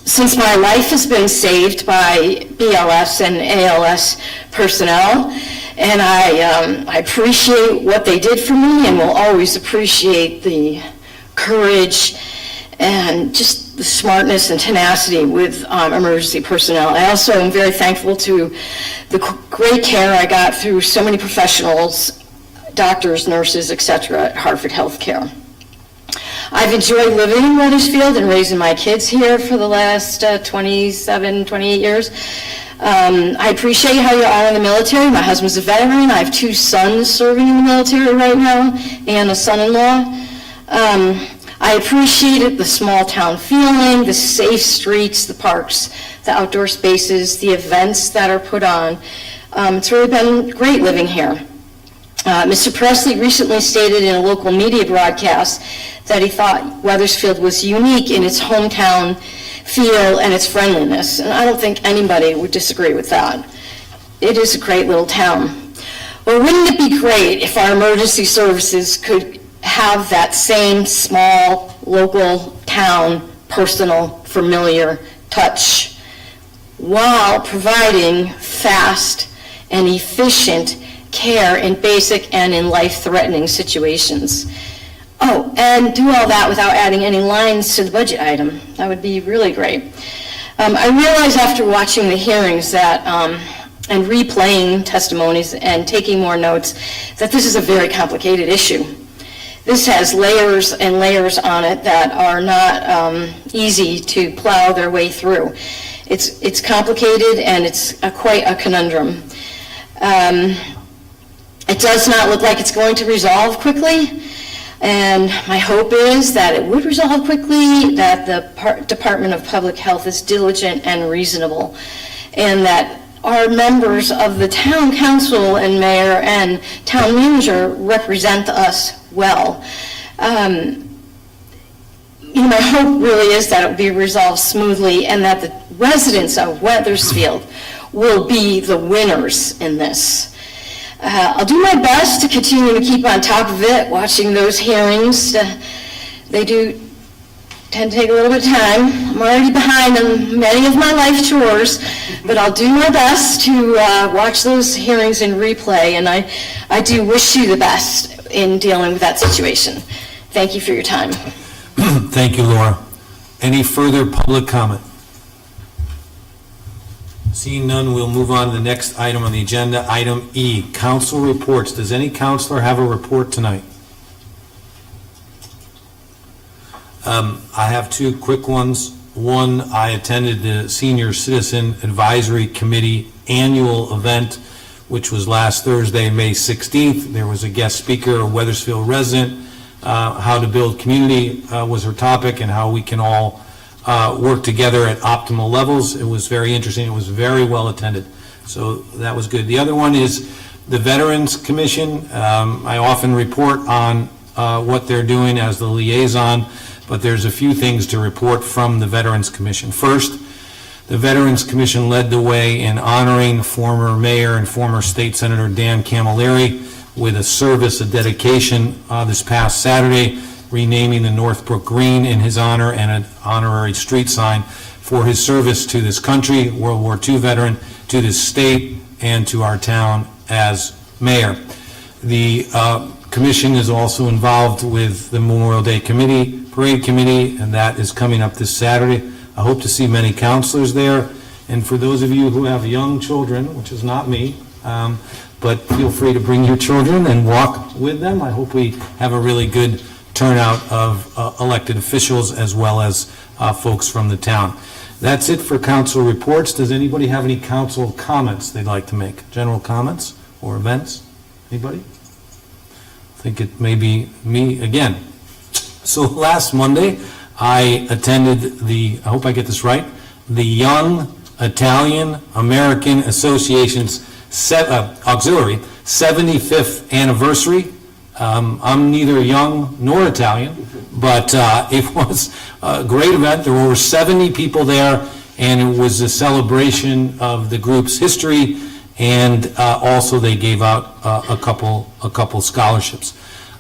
Since my life has been saved by BLS and ALS personnel, and I appreciate what they did for me and will always appreciate the courage and just the smartness and tenacity with emergency personnel. I also am very thankful to the great care I got through so many professionals, doctors, nurses, etc. at Hartford Healthcare. I've enjoyed living in Wethersfield and raising my kids here for the last 27, 28 years. I appreciate how you're all in the military. My husband's a veteran. I have 2 sons serving in the military right now and a son-in-law. I appreciated the small town feeling, the safe streets, the parks, the outdoor spaces, the events that are put on. It's really been great living here. Mr. Presley recently stated in a local media broadcast that he thought Wethersfield was unique in its hometown feel and its friendliness, and I don't think anybody would disagree with that. It is a great little town. Well, wouldn't it be great if our emergency services could have that same small, local town, personal, familiar touch while providing fast and efficient care in basic and in life-threatening situations. Oh, and do all that without adding any lines to the budget item. That would be really great. I realized after watching the hearings that, and replaying testimonies and taking more notes, that this is a very complicated issue. This has layers and layers on it that are not easy to plow their way through. It's complicated and it's quite a conundrum. It does not look like it's going to resolve quickly, and my hope is that it would resolve quickly, that the Department of Public Health is diligent and reasonable, and that our members of the town council and mayor and town manager represent us well. My hope really is that it will be resolved smoothly and that the residents of Wethersfield will be the winners in this. I'll do my best to continue to keep on top of it, watching those hearings. They do tend to take a little bit of time. I'm already behind on many of my life chores, but I'll do my best to watch those hearings in replay, and I do wish you the best in dealing with that situation. Thank you for your time. Thank you, Laura. Any further public comment? Seeing none, we'll move on to the next item on the agenda, item E, council reports. Does any councilor have a report tonight? I have 2 quick ones. One, I attended the Senior Citizen Advisory Committee annual event, which was last Thursday, May 16th. There was a guest speaker, a Wethersfield resident. How to build community was her topic, and how we can all work together at optimal levels. It was very interesting. It was very well attended. So that was good. The other one is the Veterans Commission. I often report on what they're doing as the liaison, but there's a few things to report from the Veterans Commission. First, the Veterans Commission led the way in honoring former mayor and former state senator Dan Camilleri with a service, a dedication this past Saturday, renaming the Northbrook Green in his honor and an honorary street sign for his service to this country, World War II veteran, to this state, and to our town as mayor. The commission is also involved with the Memorial Day Parade Committee, and that is coming up this Saturday. I hope to see many counselors there. And for those of you who have young children, which is not me, but feel free to bring your children and walk with them. I hope we have a really good turnout of elected officials as well as folks from the town. That's it for council reports. Does anybody have any council comments they'd like to make? General comments or events? Anybody? I think it may be me again. So last Monday, I attended the, I hope I get this right, the Young Italian American Association's auxiliary 75th anniversary. I'm neither young nor Italian, but it was a great event. There were over 70 people there, and it was a celebration of the group's history, and also they gave out a couple scholarships.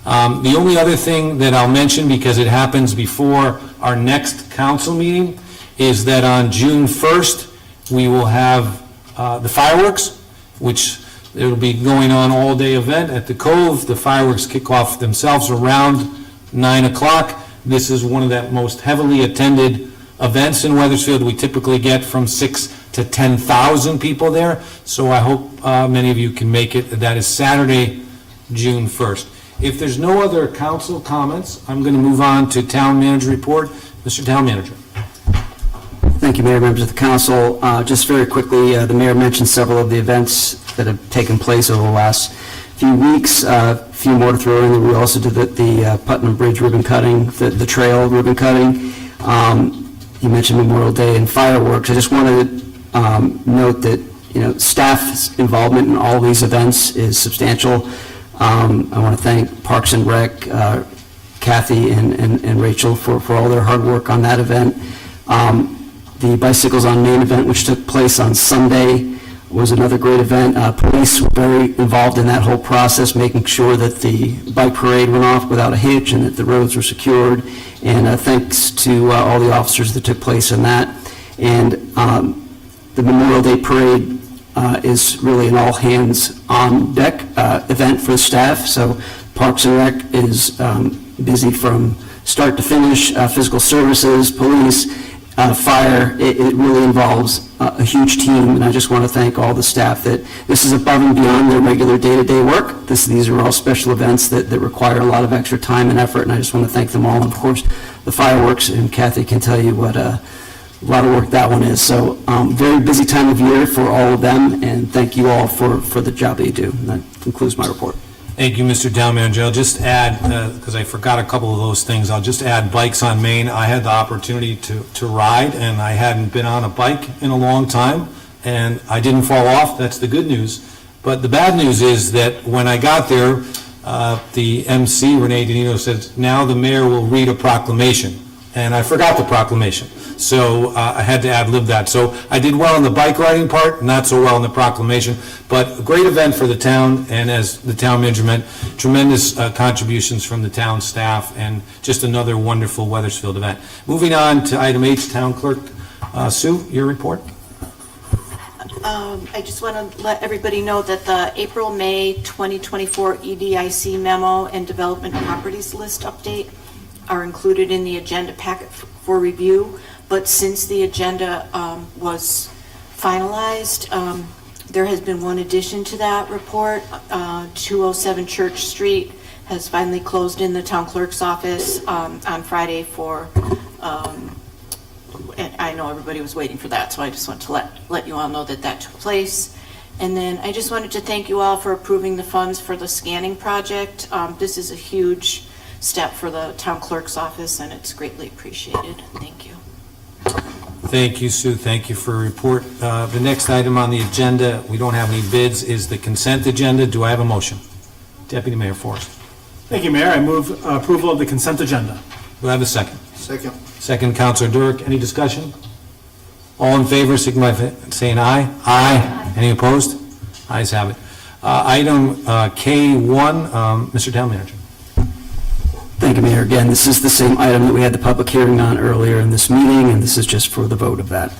The only other thing that I'll mention, because it happens before our next council meeting, is that on June 1st, we will have the fireworks, which it'll be going on all-day event at the Cove. The fireworks kick off themselves around 9 o'clock. This is one of the most heavily attended events in Wethersfield. We typically get from 6,000 to 10,000 people there, so I hope many of you can make it. That is Saturday, June 1st. If there's no other council comments, I'm going to move on to Town Manager report. Mr. Town Manager. Thank you, Mayor, members of the council. Just very quickly, the mayor mentioned several of the events that have taken place over the last few weeks. A few more to throw in. We also did the Putnam Bridge ribbon cutting, the trail ribbon cutting. You mentioned Memorial Day and fireworks. I just wanted to note that, staff's involvement in all these events is substantial. I want to thank Parks and Rec, Kathy and Rachel for all their hard work on that event. The Bicycles on Main event, which took place on Sunday, was another great event. Police were very involved in that whole process, making sure that the bike parade went off without a hitch and that the roads were secured. And thanks to all the officers that took place in that. And the Memorial Day parade is really an all-hands-on-deck event for the staff. So Parks and Rec is busy from start to finish, physical services, police, fire. It really involves a huge team, and I just want to thank all the staff that this is above and beyond their regular day-to-day work. These are all special events that require a lot of extra time and effort, and I just want to thank them all. And of course, the fireworks, and Kathy can tell you what a lot of work that one is. So very busy time of year for all of them, and thank you all for the job that you do. And that concludes my report. Thank you, Mr. Town Manager. I'll just add, because I forgot a couple of those things, I'll just add Bikes on Main. I had the opportunity to ride, and I hadn't been on a bike in a long time, and I didn't fall off. That's the good news. But the bad news is that when I got there, the MC, Renee Danito, said, now the mayor will read a proclamation. And I forgot the proclamation. So I had to ad-lib that. So I did well in the bike riding part, not so well in the proclamation. But a great event for the town, and as the town manager meant, tremendous contributions from the town staff, and just another wonderful Wethersfield event. Moving on to item H, Town Clerk. Sue, your report? I just want to let everybody know that the April-May 2024 EDIC memo and development properties list update are included in the agenda packet for review, but since the agenda was finalized, there has been one addition to that report. 207 Church Street has finally closed in the town clerk's office on Friday for, and I know everybody was waiting for that, so I just want to let you all know that that took place. And then I just wanted to thank you all for approving the funds for the scanning project. This is a huge step for the town clerk's office, and it's greatly appreciated. Thank you. Thank you, Sue. Thank you for a report. The next item on the agenda, we don't have any bids, is the consent agenda. Do I have a motion? Deputy Mayor Forrest. Thank you, Mayor. I move approval of the consent agenda. Do I have a second? Second. Second, Councilor Durek. Any discussion? All in favor, signify by saying aye. Aye. Any opposed? Ayes have it. Item K1, Mr. Town Manager. Thank you, Mayor. Again, this is the same item that we had the public hearing on earlier in this meeting, and this is just for the vote of that.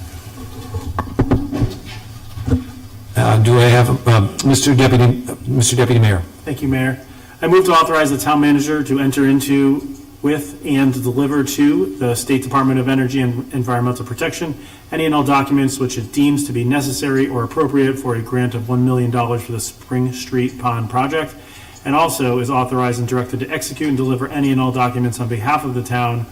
Do I have Mr. Deputy Mayor? Thank you, Mayor. I move to authorize the town manager to enter into, with, and deliver to the State Department of Energy and Environmental Protection any and all documents which it deems to be necessary or appropriate for a grant of $1 million for the Spring Street Pond project, and also is authorized and directed to execute and deliver any and all documents on behalf of the town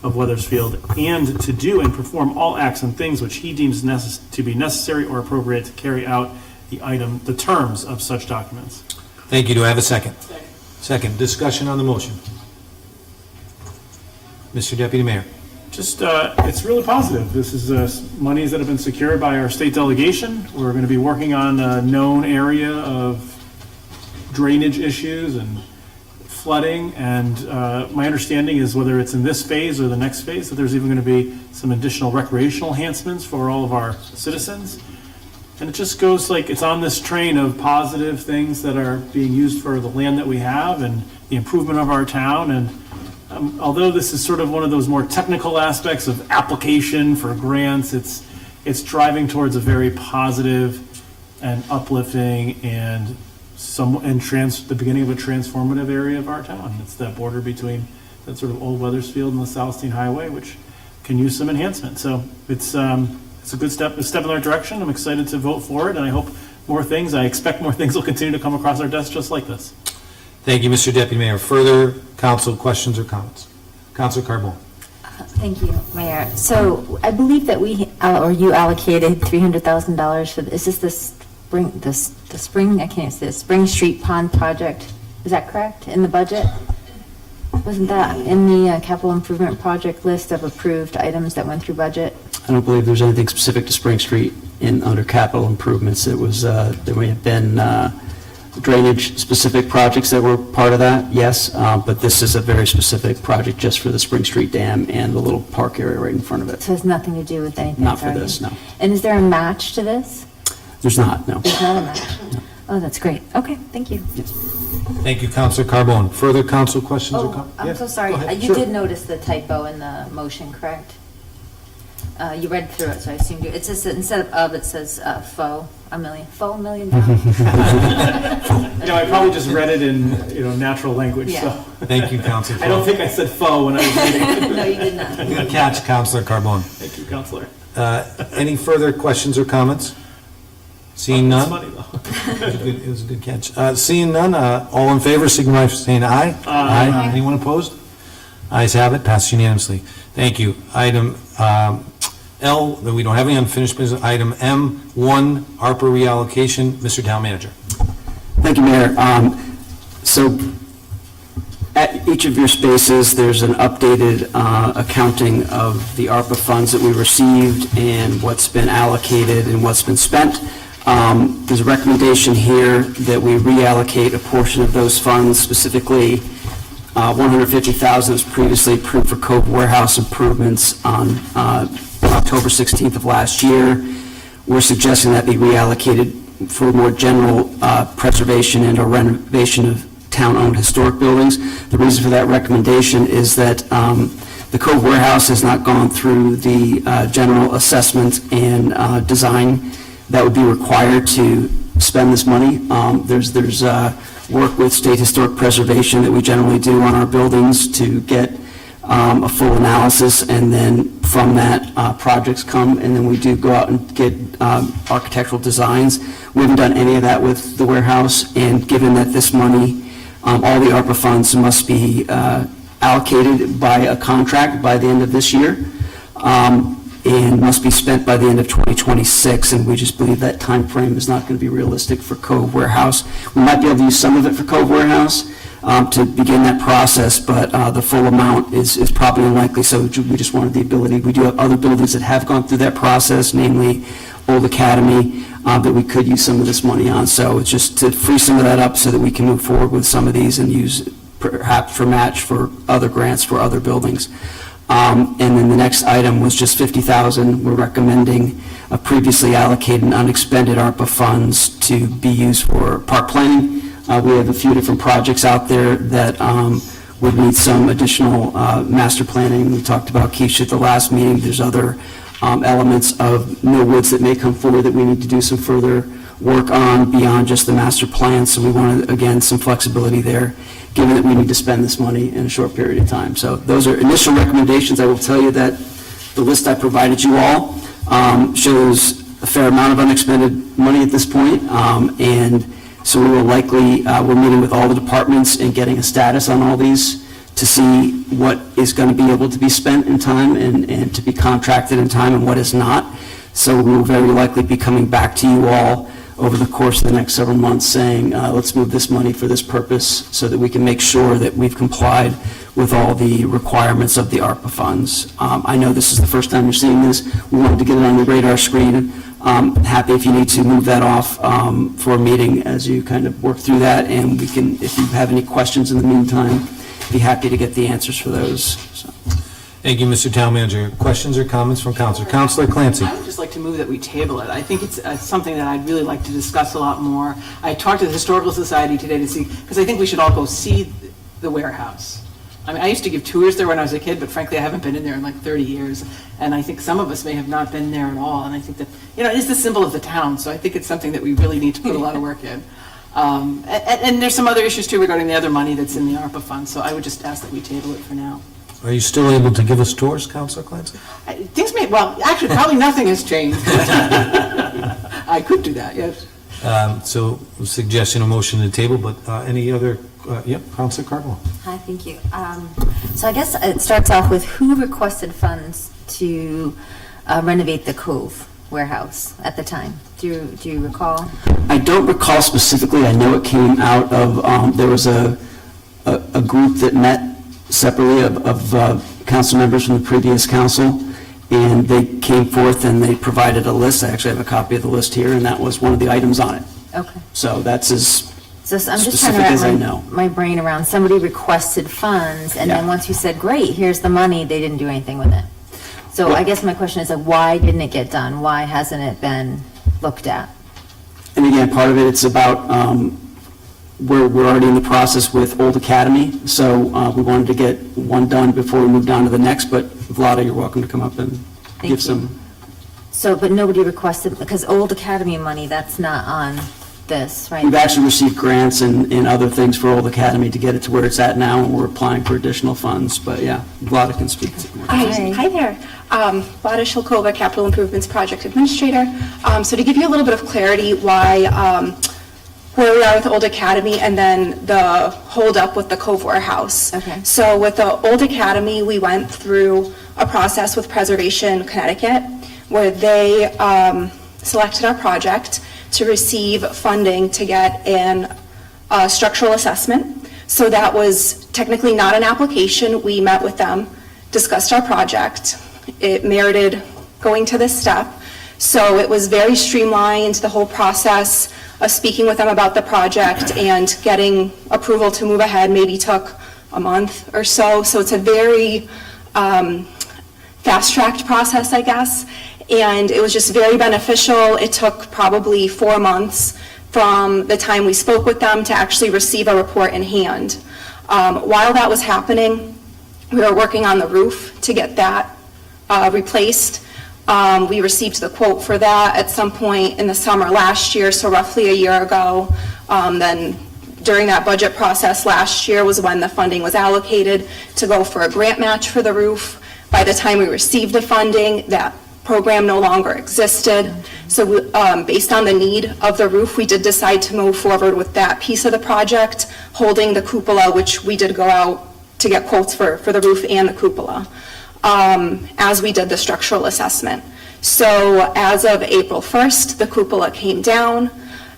of Wethersfield, and to do and perform all acts and things which he deems to be necessary or appropriate to carry out the terms of such documents. Thank you. Do I have a second? Second. Discussion on the motion. Mr. Deputy Mayor. Just, it's really positive. This is monies that have been secured by our state delegation. We're going to be working on a known area of drainage issues and flooding, and my understanding is whether it's in this phase or the next phase, that there's even going to be some additional recreational enhancements for all of our citizens. And it just goes like, it's on this train of positive things that are being used for the land that we have and the improvement of our town. And although this is sort of one of those more technical aspects of application for grants, it's driving towards a very positive and uplifting and the beginning of a transformative area of our town. It's that border between that sort of old Weathersfield and the Southstein Highway, which can use some enhancement. So it's a good step in the right direction. I'm excited to vote for it, and I expect more things will continue to come across our desk just like this. Thank you, Mr. Deputy Mayor. Further council questions or comments? Councilor Carbone. Thank you, Mayor. So I believe that you allocated $300,000 for, is this the spring, I can't even say, the Spring Street Pond project? Is that correct, in the budget? Wasn't that in the capital improvement project list of approved items that went through budget? I don't believe there's anything specific to Spring Street under capital improvements. It was, there may have been drainage-specific projects that were part of that, yes, but this is a very specific project just for the Spring Street Dam and the little park area right in front of it. So it has nothing to do with anything? Not for this, no. And is there a match to this? There's not, no. There's not a match? No. Oh, that's great. Okay, thank you. Thank you, Councilor Carbone. Further council questions or comments? I'm so sorry. You did notice the typo in the motion, correct? You read through it, so I assumed you, it says, instead of, it says faux $1 million. I probably just read it in, natural language, Yeah. so. Thank you, Councilor. I don't think I said faux when I was reading it. No, you did not. Good catch, Councilor Carbone. Thank you, Counselor. Any further questions or comments? Seeing That's none? funny, though. It was a good catch. Seeing none, all in favor, signify by saying aye. Aye. Anyone opposed? Ayes have it, passed unanimously. Thank you. Item L, we don't have any unfinished business. Item M1, ARPA reallocation. Mr. Town Manager. Thank you, Mayor. So at each of your spaces, there's an updated accounting of the ARPA funds that we received and what's been allocated and what's been spent. There's a recommendation here that we reallocate a portion of those funds, specifically $150,000 was previously approved for Cove Warehouse improvements on October 16th of last year. We're suggesting that be reallocated for more general preservation and or renovation of town-owned historic buildings. The reason for that recommendation is that the Cove Warehouse has not gone through the general assessment and design that would be required to spend this money. There's work with state historic preservation that we generally do on our buildings to get a full analysis, and then from that, projects come, and then we do go out and get architectural designs. We haven't done any of that with the warehouse, and given that this money, all the ARPA funds must be allocated by a contract by the end of this year, and must be spent by the end of 2026, and we just believe that time frame is not going to be realistic for Cove Warehouse. We might be able to use some of it for Cove Warehouse to begin that process, but the full amount is probably unlikely, so we just wanted the ability. We do have other buildings that have gone through that process, namely Old Academy, that we could use some of this money on, so it's just to free some of that up so that we can move forward with some of these and use perhaps for match for other grants for other buildings. And then the next item was just $50,000. We're recommending previously allocated and unexpended ARPA funds to be used for park planning. We have a few different projects out there that would need some additional master planning. We talked about Keisha at the last meeting. There's other elements of Millwoods that may come forward that we need to do some further work on beyond just the master plan. So we wanted, again, some flexibility there, given that we need to spend this money in a short period of time. So those are initial recommendations. I will tell you that the list I provided you all shows a fair amount of unexpended money at this point, and so we will likely, we're meeting with all the departments and getting a status on all these to see what is going to be able to be spent in time and to be contracted in time and what is not. So we will very likely be coming back to you all over the course of the next several months saying, let's move this money for this purpose so that we can make sure that we've complied with all the requirements of the ARPA funds. I know this is the first time you're seeing this. We wanted to get it on the radar screen. Happy if you need to move that off for a meeting as you kind of work through that, and we can, if you have any questions in the meantime, be happy to get the answers for those. So. Thank you, Mr. Town Manager. Questions or comments from Councilor? Councilor Clancy. I would just like to move that we table it. I think it's something that I'd really like to discuss a lot more. I talked to the Historical Society today to see, because I think we should all go see the warehouse. I mean, I used to give tours there when I was a kid, but frankly, I haven't been in there in like 30 years. And I think some of us may have not been there at all. And I think that, you know, it is the symbol of the town. So I think it's something that we really need to put a lot of work in. And there's some other issues too regarding the other money that's in the ARPA fund. So I would just ask that we table it for now. Are you still able to give us tours, Councilor Clancy? Things may, well, actually, probably nothing has changed. I could do that, yes. So suggesting a motion to table, but any other, Councilor Cardinal. Hi, thank you. So I guess it starts off with who requested funds to renovate the Cove warehouse at the time? Do you recall? I don't recall specifically. I know it came out of, there was a group that met separately of council members from the previous council, and they came forth and they provided a list. I actually have a copy of the list here, and that was one of the items on it. Okay. So that's as So I'm just specific trying as I to know. wrap my brain around, somebody requested funds, and then Yeah. once you said, great, here's the money, they didn't do anything with it. So I guess my question is, like, why didn't it get done? Why hasn't it been looked at? And again, part of it, it's about, we're already in the process with Old Academy, so we wanted to get one done before we moved on to the next, but Vlada, you're welcome to come up and Thank you. give some. So, but nobody requested, because Old Academy money, that's not on this, right? We've actually received grants and other things for Old Academy to get it to where it's at now, and we're applying for additional funds, but yeah, Vlada can speak to it. Hi there. Vlada Shilkova, Capital Improvements Project Administrator. So to give you a little bit of clarity why, where we are with Old Academy and then the holdup with the Cove Warehouse. Okay. So with the Old Academy, we went through a process with Preservation Connecticut where they selected our project to receive funding to get a structural assessment. So that was technically not an application. We met with them, discussed our project. It merited going to this step. So it was very streamlined, the whole process of speaking with them about the project and getting approval to move ahead maybe took a month or so. So it's a very fast-tracked process, I guess. And it was just very beneficial. It took probably 4 months from the time we spoke with them to actually receive a report in hand. While that was happening, we were working on the roof to get that replaced. We received the quote for that at some point in the summer last year, so roughly a year ago. Then during that budget process last year was when the funding was allocated to go for a grant match for the roof. By the time we received the funding, that program no longer existed. So based on the need of the roof, we did decide to move forward with that piece of the project, holding the cupola, which we did go out to get quotes for the roof and the cupola, as we did the structural assessment. So as of April 1st, the cupola came down.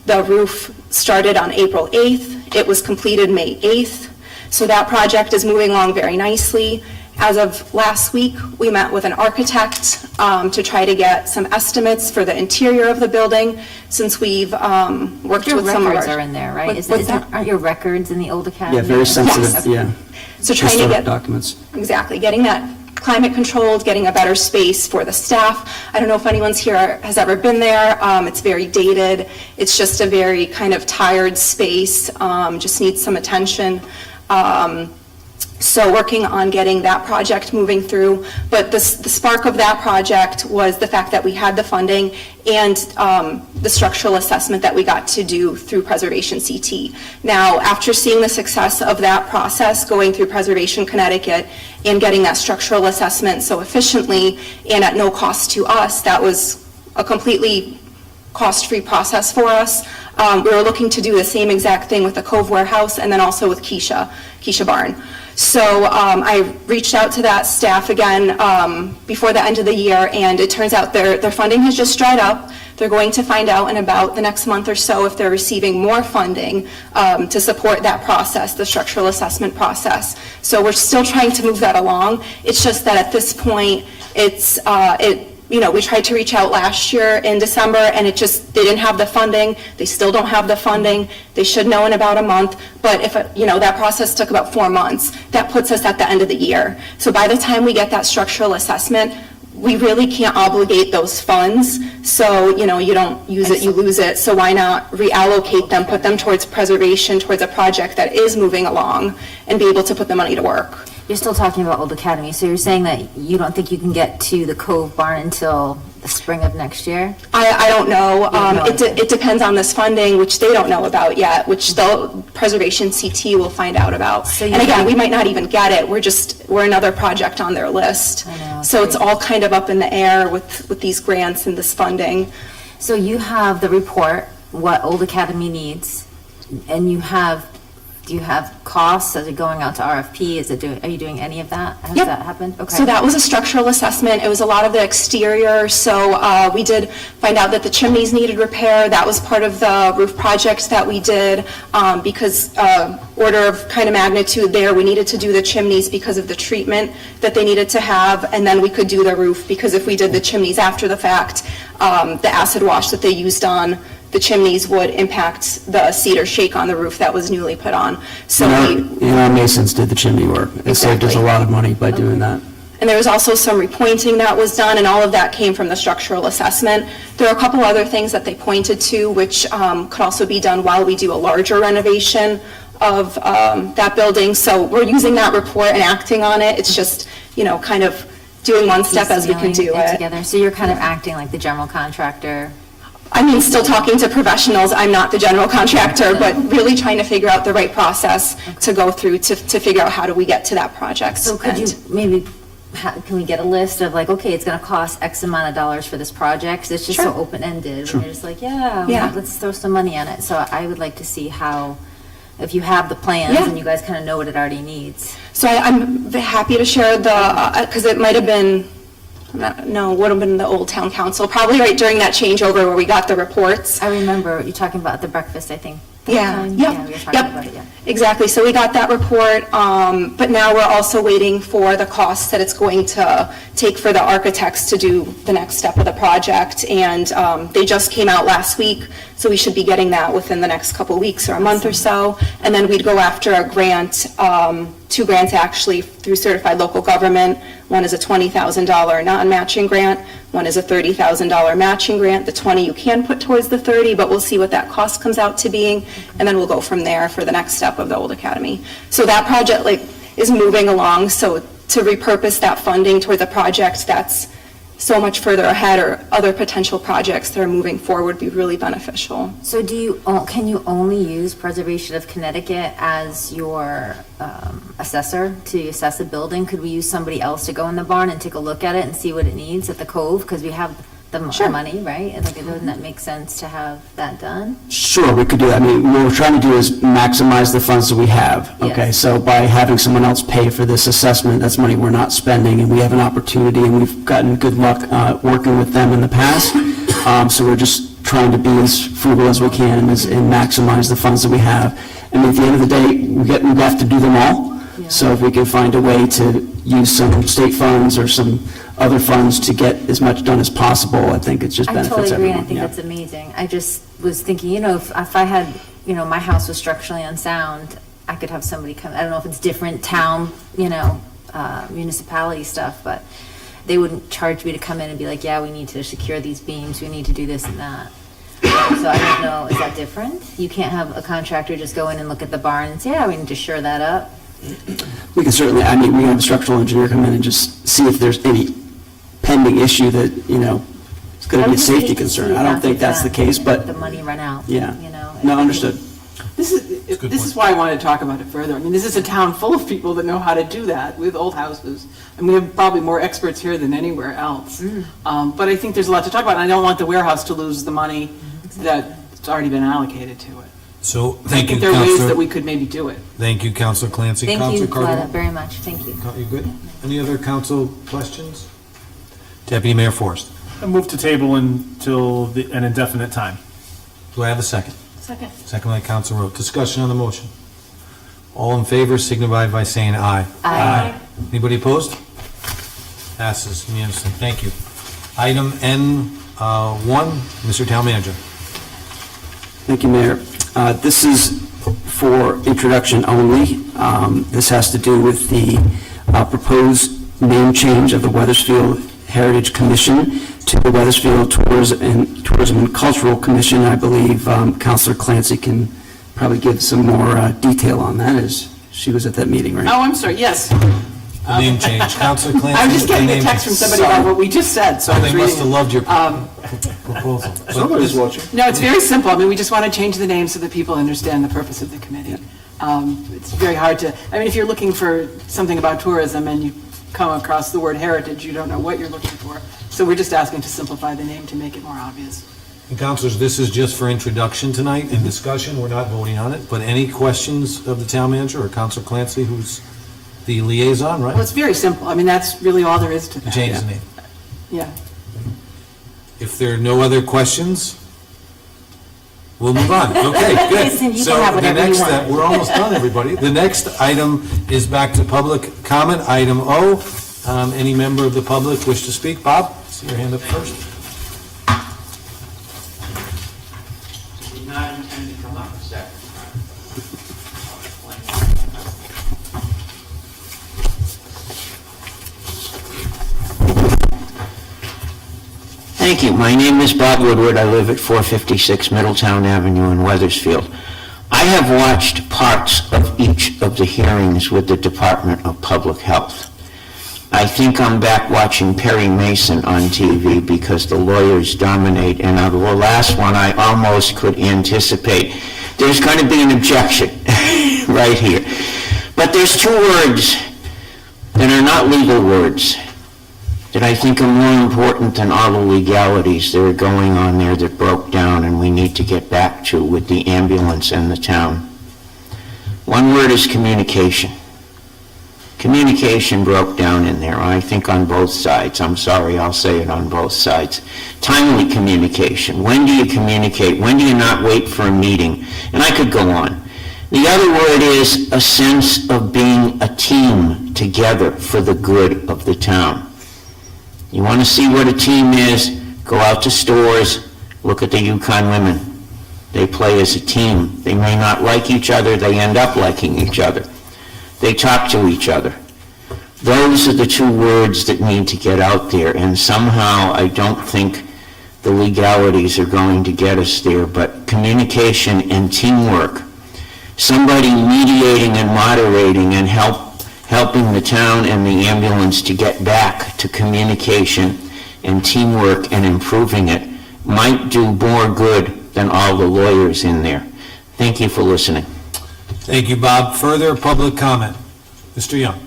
The roof started on April 8th. It was completed May 8th. So that project is moving along very nicely. As of last week, we met with an architect to try to get some estimates for the interior of the building, since we've worked Your with some of our... records are in there, right? Aren't your records in the Old Academy? Yeah, very sensitive, Yes. yeah. So trying to Historic get... documents. Exactly, getting that climate controlled, getting a better space for the staff. I don't know if anyone's here has ever been there. It's very dated. It's just a very kind of tired space, just needs some attention. So working on getting that project moving through, but the spark of that project was the fact that we had the funding and the structural assessment that we got to do through Preservation CT. Now, after seeing the success of that process, going through Preservation Connecticut and getting that structural assessment so efficiently and at no cost to us, that was a completely cost-free process for us. We were looking to do the same exact thing with the Cove Warehouse and then also with Keisha Barn. So I reached out to that staff again before the end of the year, and it turns out their funding has just dried up. They're going to find out in about the next month or so if they're receiving more funding to support that process, the structural assessment process. So we're still trying to move that along. It's just that at this point, we tried to reach out last year in December, and they didn't have the funding. They still don't have the funding. They should know in about a month. But if, that process took about 4 months, that puts us at the end of the year. So by the time we get that structural assessment, we really can't obligate those funds. So, you don't use it, you lose it. So why not reallocate them, put them towards preservation, towards a project that is moving along, and be able to put the money to work. You're still talking about Old Academy, so you're saying that you don't think you can get to the Cove Barn until the spring of next year? I don't know. No It depends on this funding, which they don't know about yet, which the Preservation CT will find out about. So And again, we might not even get it. We're another project on their list. I know, So it's all kind of up in the air with these grants and this funding. So you have the report, what Old Academy needs, and do you have costs? Is it going out to RFP? Are you doing any of that? Has Yep. that happened? Okay. So that was a structural assessment. It was a lot of the exterior. So we did find out that the chimneys needed repair. That was part of the roof project that we did because order of kind of magnitude there, we needed to do the chimneys because of the treatment that they needed to have, and then we could do the roof because if we did the chimneys after the fact, the acid wash that they used on the chimneys would impact the cedar shake on the roof that was newly put on. So Our masons did the chimney work. It saved us a lot of money by doing that. And there was also some repointing that was done, and all of that came from the structural assessment. There are a couple other things that they pointed to, which could also be done while we do a larger renovation of that building. So we're using that report and acting on it. It's just, kind of doing one step as we can do Piecemealing it. together. So you're kind of acting like the general contractor. I mean, still talking to professionals. I'm not the general contractor, but really trying to figure out the right process to go through to figure out how do we get to that project. So could you maybe, can we get a list of like, okay, it's going to cost X amount of dollars for this project? 'Cause it's just so open-ended. When you're just like, Yeah. let's throw some money on it. So I would like to see if you have the plans and you guys kind of know what it already needs. So I'm happy to share because it might have been, would have been the old town council, probably right during that changeover where we got the reports. I remember you talking about the breakfast, I think. Yeah, we yep, were talking about it, yeah. Exactly. So we got that report, but now we're also waiting for the costs that it's going to take for the architects to do the next step of the project. And they just came out last week, so we should be getting that within the next couple of weeks or a month or so. And then we'd go after a grant, 2 grants actually through certified local government. One is a $20,000 non-matching grant. One is a $30,000 matching grant. The 20 you can put towards the 30, but we'll see what that cost comes out to being, and then we'll go from there for the next step of the Old Academy. So that project is moving along, so to repurpose that funding towards a project that's so much further ahead or other potential projects that are moving forward would be really beneficial. So can you only use Preservation of Connecticut as your assessor to assess a building? Could we use somebody else to go in the barn and take a look at it and see what it needs at the Cove? Because we have the money, right? And doesn't that make sense to have that done? Sure, we could do that. I mean, what we're trying to do is maximize the funds that we have, okay? Yes. So by having someone else pay for this assessment, that's money we're not spending, and we have an opportunity, and we've gotten good luck working with them in the past. So we're just trying to be as frugal as we can and maximize the funds that we have. I mean, at the end of the day, we have to do them all. Yeah. So if we can find a way to use some state funds or some other funds to get as much done as possible, I think it just benefits everyone. I totally agree, and I think Yeah. that's amazing. I just was thinking, if I had, my house was structurally unsound, I could have somebody come, I don't know if it's different town, municipality stuff, but they wouldn't charge me to come in and be like, yeah, we need to secure these beams, we need to do this and that. So I don't know, is that different? You can't have a contractor just go in and look at the barn and say, yeah, we need to shore that up. We can certainly, we can have a structural engineer come in and just see if there's any pending issue that, it's going to be a safety concern. I don't think that's the case, but, the money run out. yeah. No, understood. This is why I wanted to talk about it further. I mean, this is a town full of people that know how to do that with old houses. And we have probably more experts here than anywhere else. But I think there's a lot to talk about, and I don't want the warehouse to lose the money that's already been allocated to it. So, thank you, I think there are ways that Counselor. we could maybe do it. Thank you, Counselor Clancy. Thank you, Counselor Florida, Cardinal? very much, thank you. You good? Any other council questions? Deputy Mayor Forrest. I move to table until an indefinite time. Do I have a second? Second. Second by Counsel Rowe. Discussion on the motion. All in favor signify by saying aye. Aye. Anybody opposed? Passes unanimously. Thank you. Item N1, Mr. Town Manager. Thank you, Mayor. This is for introduction only. This has to do with the proposed name change of the Weathersfield Heritage Commission to the Weathersfield Tourism and Cultural Commission. I believe Councilor Clancy can probably give some more detail on that, as she was at that meeting, right? Oh, I'm sorry, yes. The name change. Councilor Clancy. I was just getting the a name text from change. somebody about what we just said, so I was They must have reading it. loved your proposal. Somebody's watching. No, it's very simple. I mean, we just want to change the name so that people understand the purpose of the committee. It's very hard to, I mean, if you're looking for something about tourism and you come across the word heritage, you don't know what you're looking for. So we're just asking to simplify the name to make it more obvious. And Councilors, this is just for introduction tonight and discussion. We're not voting on it. But any questions of the Town Manager or Councilor Clancy, who's the liaison, right? Well, it's very simple. I mean, that's really all there is to that. Change the name. Yeah. If there are no other questions, we'll move on. Okay, good. Listen, you can have whatever you want. We're almost done, everybody. The next item is back to public comment, item O. Any member of the public wish to speak? Bob, see your hand up first. Did not intend to come up a second. Thank you. My name is Bob Woodward. I live at 456 Middletown Avenue in Weathersfield. I have watched parts of each of the hearings with the Department of Public Health. I think I'm back watching Perry Mason on TV because the lawyers dominate, and on the last one, I almost could anticipate there's going to be an objection right here. But there's two words that are not legal words that I think are more important than all the legalities that are going on there that broke down and we need to get back to with the ambulance and the town. One word is communication. Communication broke down in there, I think on both sides. I'm sorry, I'll say it on both sides. Timely communication. When do you communicate? When do you not wait for a meeting? And I could go on. The other word is a sense of being a team together for the good of the town. You want to see what a team is? Go out to stores, look at the Yukon women. They play as a team. They may not like each other, they end up liking each other. They talk to each other. Those are the two words that need to get out there, and somehow I don't think the legalities are going to get us there, but communication and teamwork, somebody mediating and moderating and helping the town and the ambulance to get back to communication and teamwork and improving it might do more good than all the lawyers in there. Thank you for listening. Thank you, Bob. Further public comment? Mr. Young.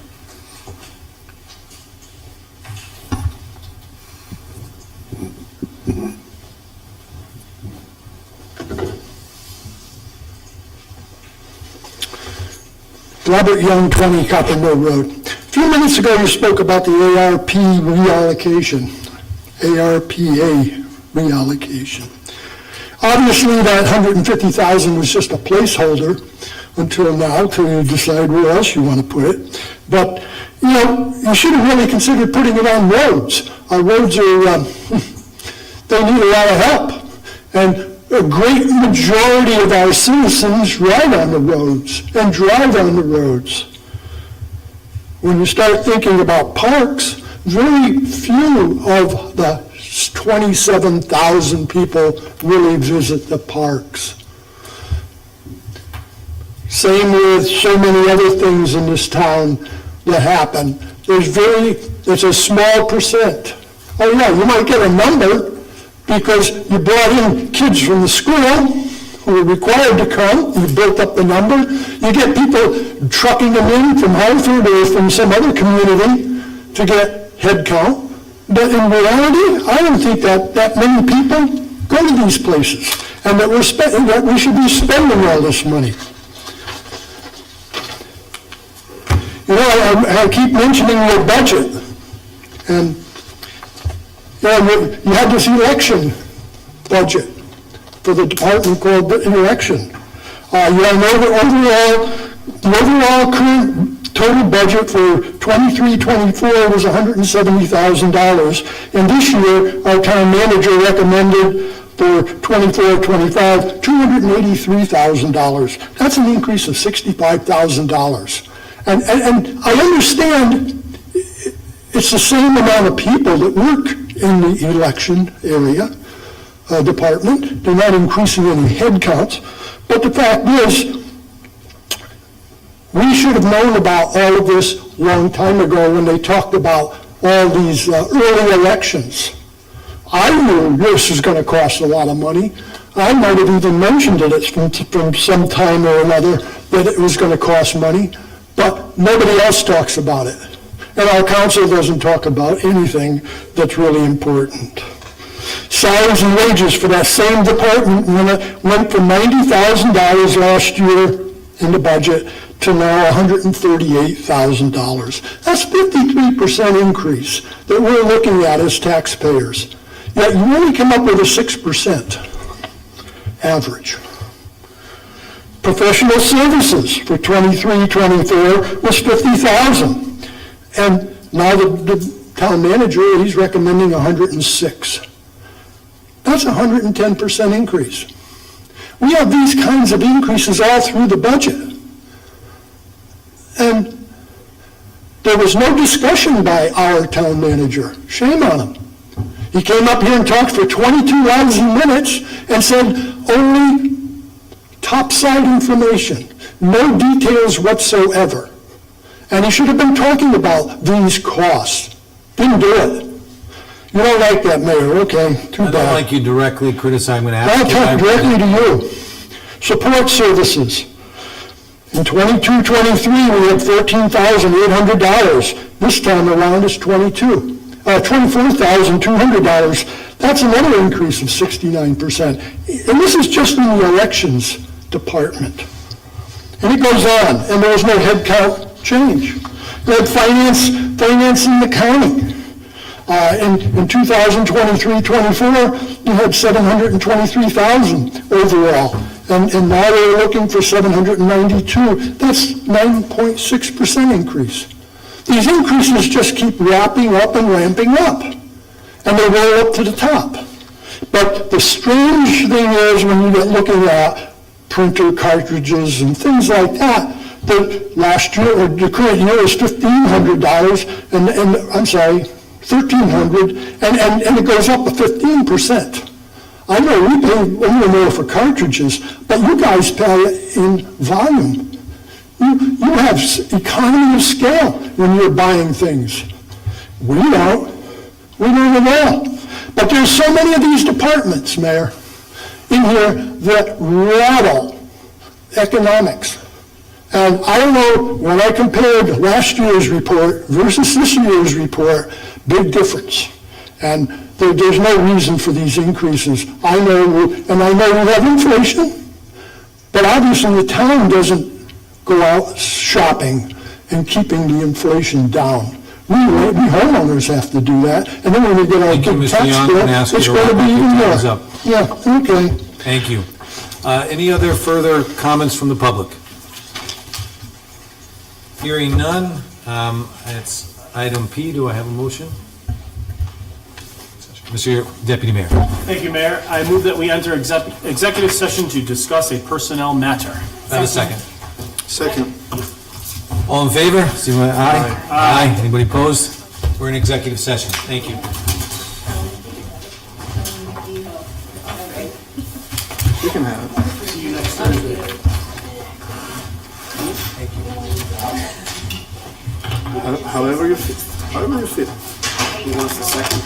Robert Young, 20 Copper Mill Road. A few minutes ago, you spoke about the ARP reallocation, ARPA reallocation. Obviously, that $150,000 was just a placeholder until now to decide where else you want to put it. But, you know, you should have really considered putting it on roads. Our roads are, they need a lot of help. And a great majority of our citizens ride on the roads and drive on the roads. When you start thinking about parks, very few of the 27,000 people really visit the parks. Same with so many other things in this town that happen. It's a small percent. Oh yeah, you might get a number because you brought in kids from the school who are required to come, you built up the number. You get people trucking them in from Hartford or from some other community to get head count. But in reality, I don't think that many people go to these places, and that we should be spending all this money. You know, I keep mentioning your budget, and You had this election budget for the department called the election. You know the overall current total budget for 23-24 was $170,000. And this year, our town manager recommended for 24-25, $283,000. That's an increase of $65,000. And I understand it's the same amount of people that work in the election area department. They're not increasing any head counts. But the fact is, we should have known about all of this a long time ago when they talked about all these early elections. I knew this was going to cost a lot of money. I might have even mentioned it from some time or another that it was going to cost money, but nobody else talks about it. And our council doesn't talk about anything that's really important. Salaries and wages for that same department went from $90,000 last year in the budget to now $138,000. That's 53% increase that we're looking at as taxpayers. Yet you only come up with a 6% average. Professional services for 23-24 was $50,000. And now the town manager, he's recommending 106. That's a 110% increase. We have these kinds of increases all through the budget. And there was no discussion by our town manager. Shame on him. He came up here and talked for 22 lousy minutes and said only topside information, no details whatsoever. And he should have been talking about these costs. Didn't do it. You don't like that, Mayor. Okay, too bad. I don't like you directly criticizing. I'm going to ask I'll talk directly to you. Support services. In 22-23, we had $14,800. This time around it's $24,200. That's another increase of 69%. And this is just in the elections department. And it goes on, and there was no head count change. We had finance and accounting. In 2023-24, you had $723,000 overall. And now they're looking for $792. That's 9.6% increase. These increases just keep wrapping up and ramping up. And they roll up to the top. But the strange thing is when you get looking at printer cartridges and things like that, the last year, or the current year is $1,500, and I'm sorry, $1,300, and it goes up to 15%. I know we pay a little more for cartridges, but you guys pay in volume. You have economy of scale when you're buying things. We don't. We don't at all. But there's so many of these departments, Mayor, in here that rattle economics. And I don't know, when I compared last year's report versus this year's report, big difference. And there's no reason for these increases. I know we have inflation, but obviously the town doesn't go out shopping and keeping the inflation down. We homeowners have to do that, and then when we get our big tax bill, it's going to be even more. Yeah, okay. Thank you. Any other further comments from the public? Hearing none, it's item P. Do I have a motion? Mr. Deputy Mayor. Thank you, Mayor. I move that we enter executive session to discuss a personnel matter. Have a second. Second. All in favor? Say aye. Aye. Anybody opposed? We're in executive session. Thank you. You can have it. See you next Thursday. However you fit. Who wants the second?